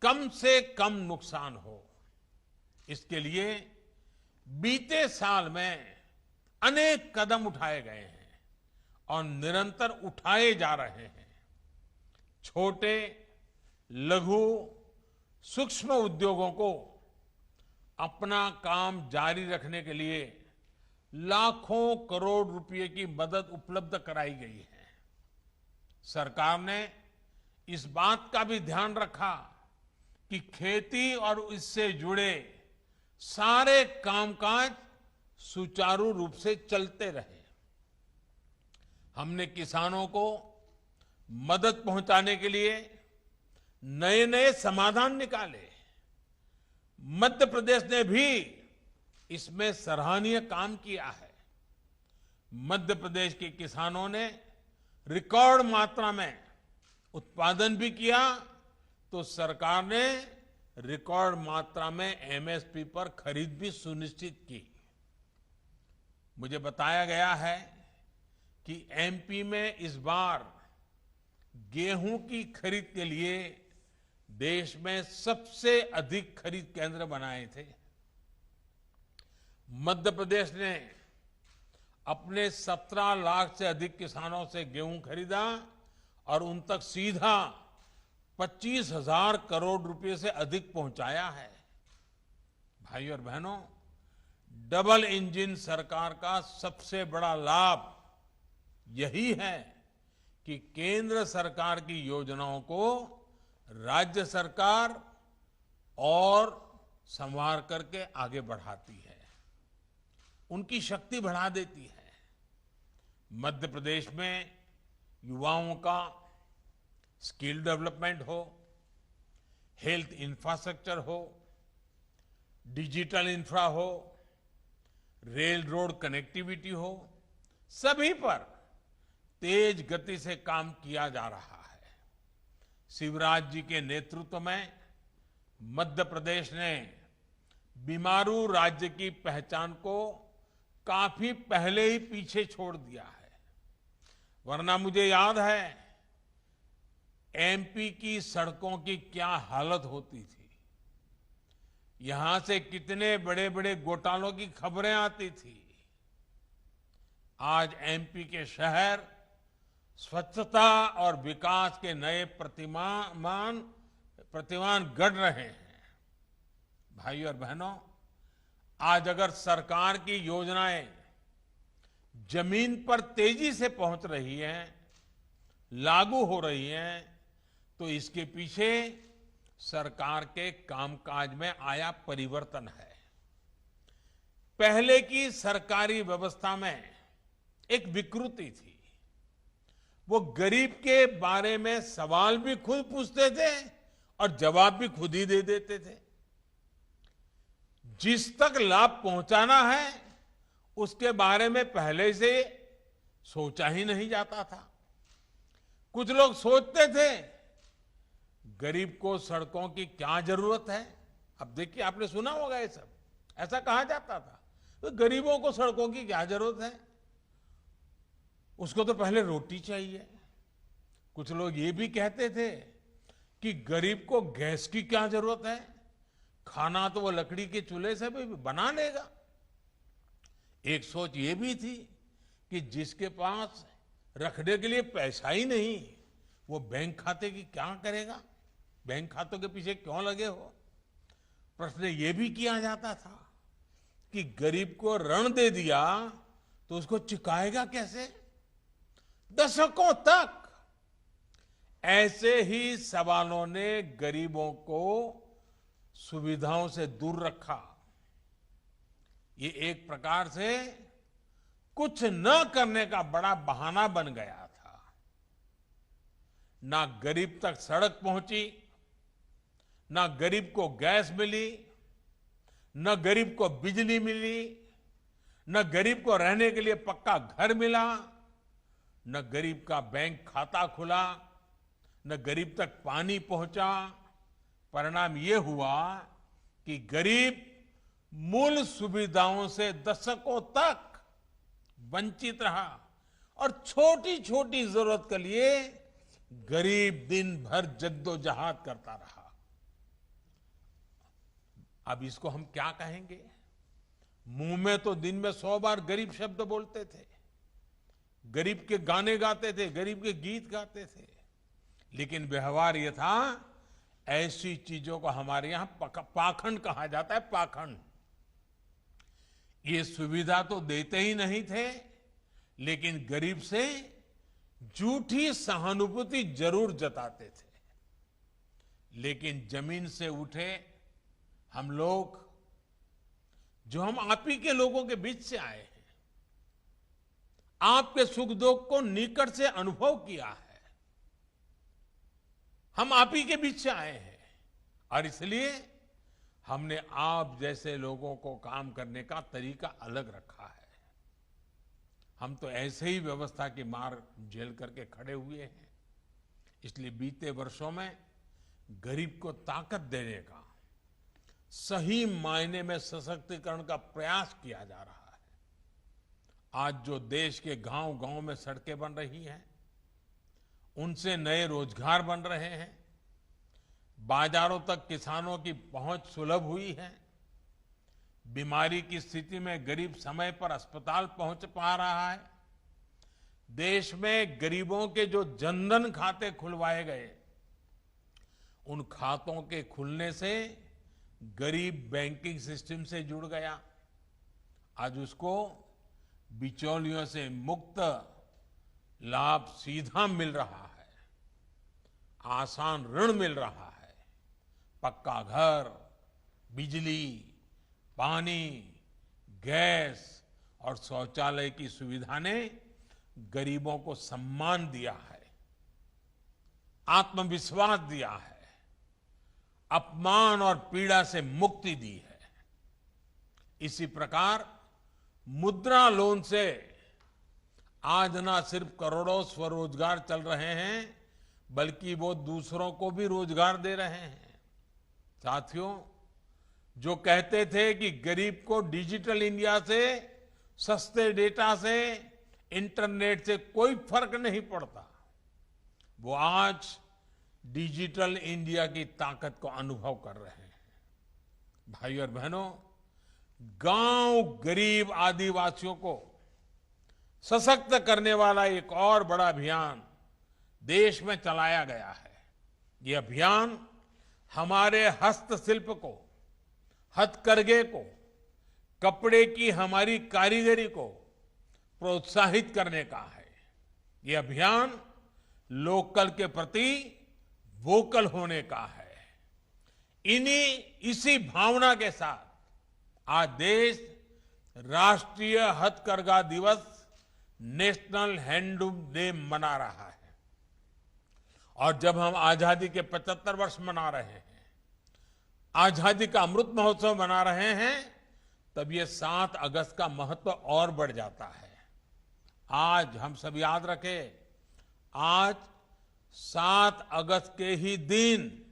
कम से कम नुकसान हो। इसके लिए बीते साल में अनेक कदम उठाए गए हैं और निरंतर उठाए जा रहे हैं। छोटे, लघु, सूक्ष्म उद्योगों को अपना काम जारी रखने के लिए लाखों करोड़ रुपए की मदद उपलब्ध कराई गई है। सरकार ने इस बात का भी ध्यान रखा कि खेती और इससे जुड़े सारे कामकाज सुचारू रूप से चलते रहे। हमने किसानों को मदद पहुंचाने के लिए नए नए समाधान निकाले। मध्य प्रदेश ने भी इसमें सराहनीय काम किया है। मध्य प्रदेश के किसानों ने रिकॉर्ड मात्रा में उत्पादन भी किया, तो सरकार ने रिकॉर्ड मात्रा में एमएसपी पर खरीद भी सुनिश्चित की। मुझे बताया गया है कि एमपी में इस बार गेहूं की खरीद के लिए देश में सबसे अधिक खरीद केंद्र बनाए थे। मध्य प्रदेश ने अपने 17 लाख से अधिक किसानों से गेहूं खरीदा और उन तक सीधा 25,000 करोड़ रुपए से अधिक पहुंचाया है। भाइयों और बहनों, डबल इंजन सरकार का सबसे बड़ा लाभ यही है कि केंद्र सरकार की योजनाओं को राज्य सरकार और संवार करके आगे बढ़ाती है, उनकी शक्ति बढ़ा देती है। मध्य प्रदेश में युवाओं का स्किल डेवलपमेंट हो, हेल्थ इंफ्रास्ट्रक्चर हो, डिजिटल इंफ्रा हो, रेल रोड कनेक्टिविटी हो, सभी पर तेज गति से काम किया जा रहा है। शिवराज जी के नेतृत्व में मध्य प्रदेश ने बीमारू राज्य की पहचान को काफी पहले ही पीछे छोड़ दिया है। वरना मुझे याद है एमपी की सड़कों की क्या हालत होती थी। यहां से कितने बड़े बड़े घोटालों की खबरें आती थी। आज एमपी के शहर स्वच्छता और विकास के नए प्रतिमान गढ़ रहे हैं। भाइयों और बहनों, आज अगर सरकार की योजनाएं जमीन पर तेजी से पहुंच रही हैं, लागू हो रही हैं, तो इसके पीछे सरकार के कामकाज में आया परिवर्तन है। पहले की सरकारी व्यवस्था में एक विकृति थी। वो गरीब के बारे में सवाल भी खुद पूछते थे और जवाब भी खुद ही दे देते थे। जिस तक लाभ पहुंचाना है उसके बारे में पहले से सोचा ही नहीं जाता था। कुछ लोग सोचते थे गरीब को सड़कों की क्या जरूरत है। अब देखिए, आपने सुना होगा ये सब, ऐसा कहा जाता था तो गरीबों को सड़कों की क्या जरूरत है, उसको तो पहले रोटी चाहिए। कुछ लोग ये भी कहते थे कि गरीब को गैस की क्या जरूरत है, खाना तो वो लकड़ी के चूल्हे से भी बना लेगा। एक सोच ये भी थी कि जिसके पास रखने के लिए पैसा ही नहीं वो बैंक खाते की क्या करेगा, बैंक खातों के पीछे क्यों लगे हो। प्रश्न ये भी किया जाता था कि गरीब को ऋण दे दिया तो उसको चुकाएगा कैसे। दशकों तक ऐसे ही सवालों ने गरीबों को सुविधाओं से दूर रखा। ये एक प्रकार से कुछ न करने का बड़ा बहाना बन गया था। ना गरीब तक सड़क पहुंची, ना गरीब को गैस मिली, न गरीब को बिजली मिली, न गरीब को रहने के लिए पक्का घर मिला, न गरीब का बैंक खाता खुला, न गरीब तक पानी पहुंचा। परिणाम ये हुआ कि गरीब मूल सुविधाओं से दशकों तक वंचित रहा और छोटी छोटी जरूरत के लिए गरीब दिन भर जद्दोजहद करता रहा। अब इसको हम क्या कहेंगे। मुंह में तो दिन में 100 बार गरीब शब्द बोलते थे, गरीब के गाने गाते थे, गरीब के गीत गाते थे, लेकिन व्यवहार ये था, ऐसी चीजों को हमारे यहां पाखंड कहा जाता है। पाखंड। ये सुविधा तो देते ही नहीं थे, लेकिन गरीब से झूठी सहानुभूति जरूर जताते थे। लेकिन जमीन से उठे हम लोग, जो हम आप ही के लोगों के बीच से आए हैं, आपके सुख दुख को निकट से अनुभव किया है, हम आप ही के बीच से आए हैं और इसलिए हमने आप जैसे लोगों को काम करने का तरीका अलग रखा है। हम तो ऐसे ही व्यवस्था की मार झेल करके खड़े हुए हैं। इसलिए बीते वर्षों में गरीब को ताकत देने का, सही मायने में सशक्तिकरण का प्रयास किया जा रहा है। आज जो देश के गांव-गांव में सड़कें बन रही हैं, उनसे नए रोजगार बन रहे हैं, बाजारों तक किसानों की पहुंच सुलभ हुई है, बीमारी की स्थिति में गरीब समय पर अस्पताल पहुंच पा रहा है। देश में गरीबों के जो जनधन खाते खुलवाए गए, उन खातों के खुलने से गरीब बैंकिंग सिस्टम से जुड़ गया। आज उसको बिचौलियों से मुक्त लाभ सीधा मिल रहा है, आसान ऋण मिल रहा है, पक्का घर, बिजली, पानी, गैस और शौचालय की सुविधा ने गरीबों को सम्मान दिया है, आत्मविश्वास दिया है, अपमान और पीड़ा से मुक्ति दी है। इसी प्रकार मुद्रा लोन से आज ना सिर्फ करोड़ों स्वरोजगार चल रहे हैं, बल्कि वो दूसरों को भी रोजगार दे रहे हैं। साथियों, जो कहते थे कि गरीब को डिजिटल इंडिया से, सस्ते डेटा से, इंटरनेट से कोई फर्क नहीं पड़ता, वो आज डिजिटल इंडिया की ताकत को अनुभव कर रहे हैं। भाई और बहनों, गांव गरीब आदिवासियों को सशक्त करने वाला एक और बड़ा अभियान देश में चलाया गया है। ये अभियान हमारे हस्तशिल्प को, हथकरघे को, कपड़े की हमारी कारीगरी को प्रोत्साहित करने का है। ये अभियान लोकल के प्रति वोकल होने का है। इसी भावना के साथ आज देश राष्ट्रीय हथकरघा दिवस नेशनल हैंडलूम डे मना रहा है। और जब हम आजादी के 75 वर्ष मना रहे हैं, आजादी का अमृत महोत्सव मना रहे हैं, तब ये 7 अगस्त का महत्व और बढ़ जाता है। आज हम सब याद रखें, आज 7 अगस्त के ही दिन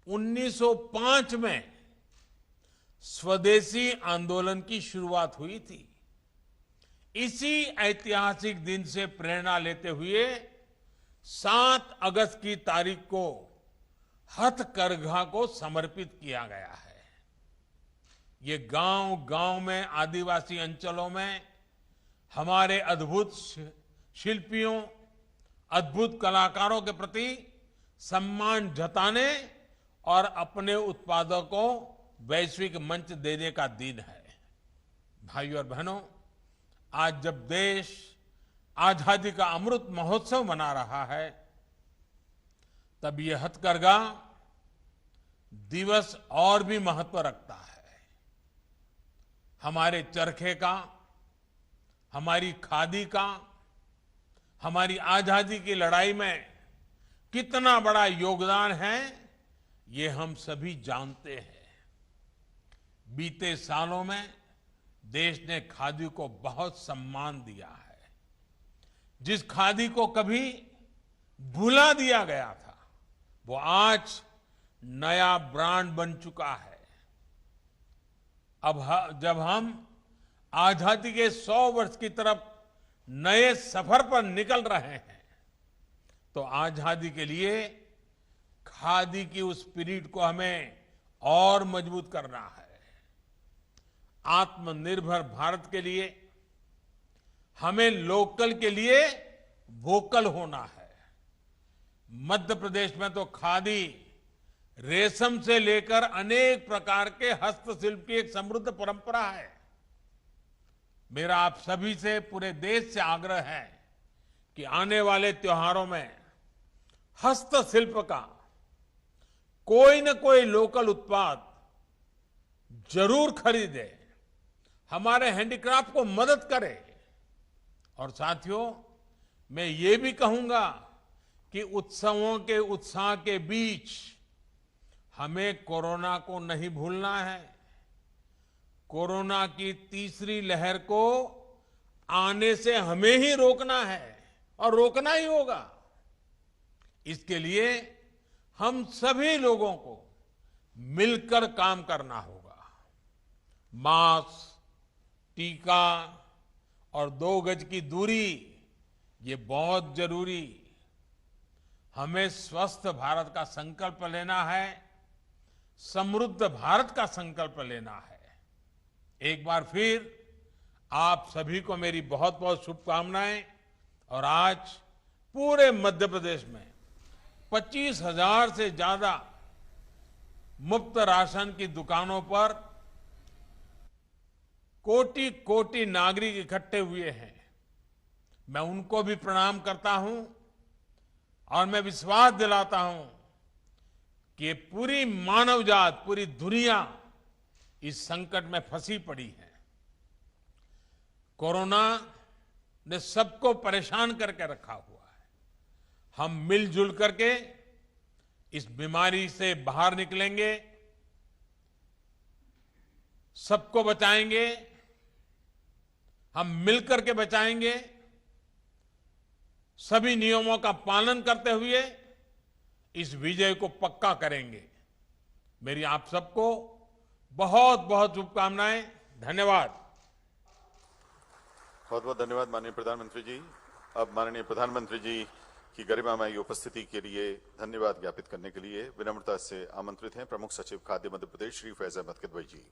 1905 में स्वदेशी आंदोलन की शुरुआत हुई थी। इसी ऐतिहासिक दिन से प्रेरणा लेते हुए 7 अगस्त की तारीख को हथकरघा को समर्पित किया गया है। ये गांव-गांव में, आदिवासी अंचलों में हमारे अद्भुत शिल्पियों, अद्भुत कलाकारों के प्रति सम्मान जताने और अपने उत्पादों को वैश्विक मंच देने का दिन है। भाइयों और बहनों, आज जब देश आजादी का अमृत महोत्सव मना रहा है, तब ये हथकरघा दिवस और भी महत्व रखता है। हमारे चरखे का, हमारी खादी का, हमारी आजादी की लड़ाई में कितना बड़ा योगदान है, ये हम सभी जानते हैं। बीते सालों में देश ने खादी को बहुत सम्मान दिया है। जिस खादी को कभी भुला दिया गया था, वो आज नया ब्रांड बन चुका है। अब जब हम आजादी के 100 वर्ष की तरफ नए सफर पर निकल रहे हैं, तो आजादी के लिए खादी की उस स्पिरिट को हमें और मजबूत करना है। आत्मनिर्भर भारत के लिए हमें लोकल के लिए वोकल होना है। मध्य प्रदेश में तो खादी रेशम से लेकर अनेक प्रकार के हस्तशिल्प की एक समृद्ध परंपरा है। मेरा आप सभी से, पूरे देश से आग्रह है कि आने वाले त्योहारों में हस्तशिल्प का कोई न कोई लोकल उत्पाद जरूर खरीदे, हमारे हैंडीक्राफ्ट को मदद करे। और साथियों, मैं ये भी कहूंगा कि उत्सवों के उत्साह के बीच हमें कोरोना को नहीं भूलना है। कोरोना की तीसरी लहर को आने से हमें ही रोकना है और रोकना ही होगा। इसके लिए हम सभी लोगों को मिलकर काम करना होगा। मास्क, टीका और 2 गज की दूरी, ये बहुत जरूरी। हमें स्वस्थ भारत का संकल्प लेना है, समृद्ध भारत का संकल्प लेना है। एक बार फिर आप सभी को मेरी बहुत बहुत शुभकामनाएं। और आज पूरे मध्य प्रदेश में 25,000 से ज्यादा मुफ्त राशन की दुकानों पर कोटि कोटि नागरिक इकट्ठे हुए हैं। मैं उनको भी प्रणाम करता हूं और मैं विश्वास दिलाता हूं कि पूरी मानव जात, पूरी दुनिया इस संकट में फंसी पड़ी है। कोरोना ने सबको परेशान करके रखा हुआ है। हम मिलजुल करके इस बीमारी से बाहर निकलेंगे, सबको बचाएंगे, हम मिलकर के बचाएंगे। सभी नियमों का पालन करते हुए इस विजय को पक्का करेंगे। मेरी आप सबको बहुत बहुत शुभकामनाएं। धन्यवाद। बहुत बहुत धन्यवाद माननीय प्रधानमंत्री जी। अब माननीय प्रधानमंत्री जी की गरिमामय उपस्थिति के लिए धन्यवाद ज्ञापित करने के लिए विनम्रता से आमंत्रित हैं प्रमुख सचिव खाद्य मध्य प्रदेश श्री फैज अहमद किदवई जी।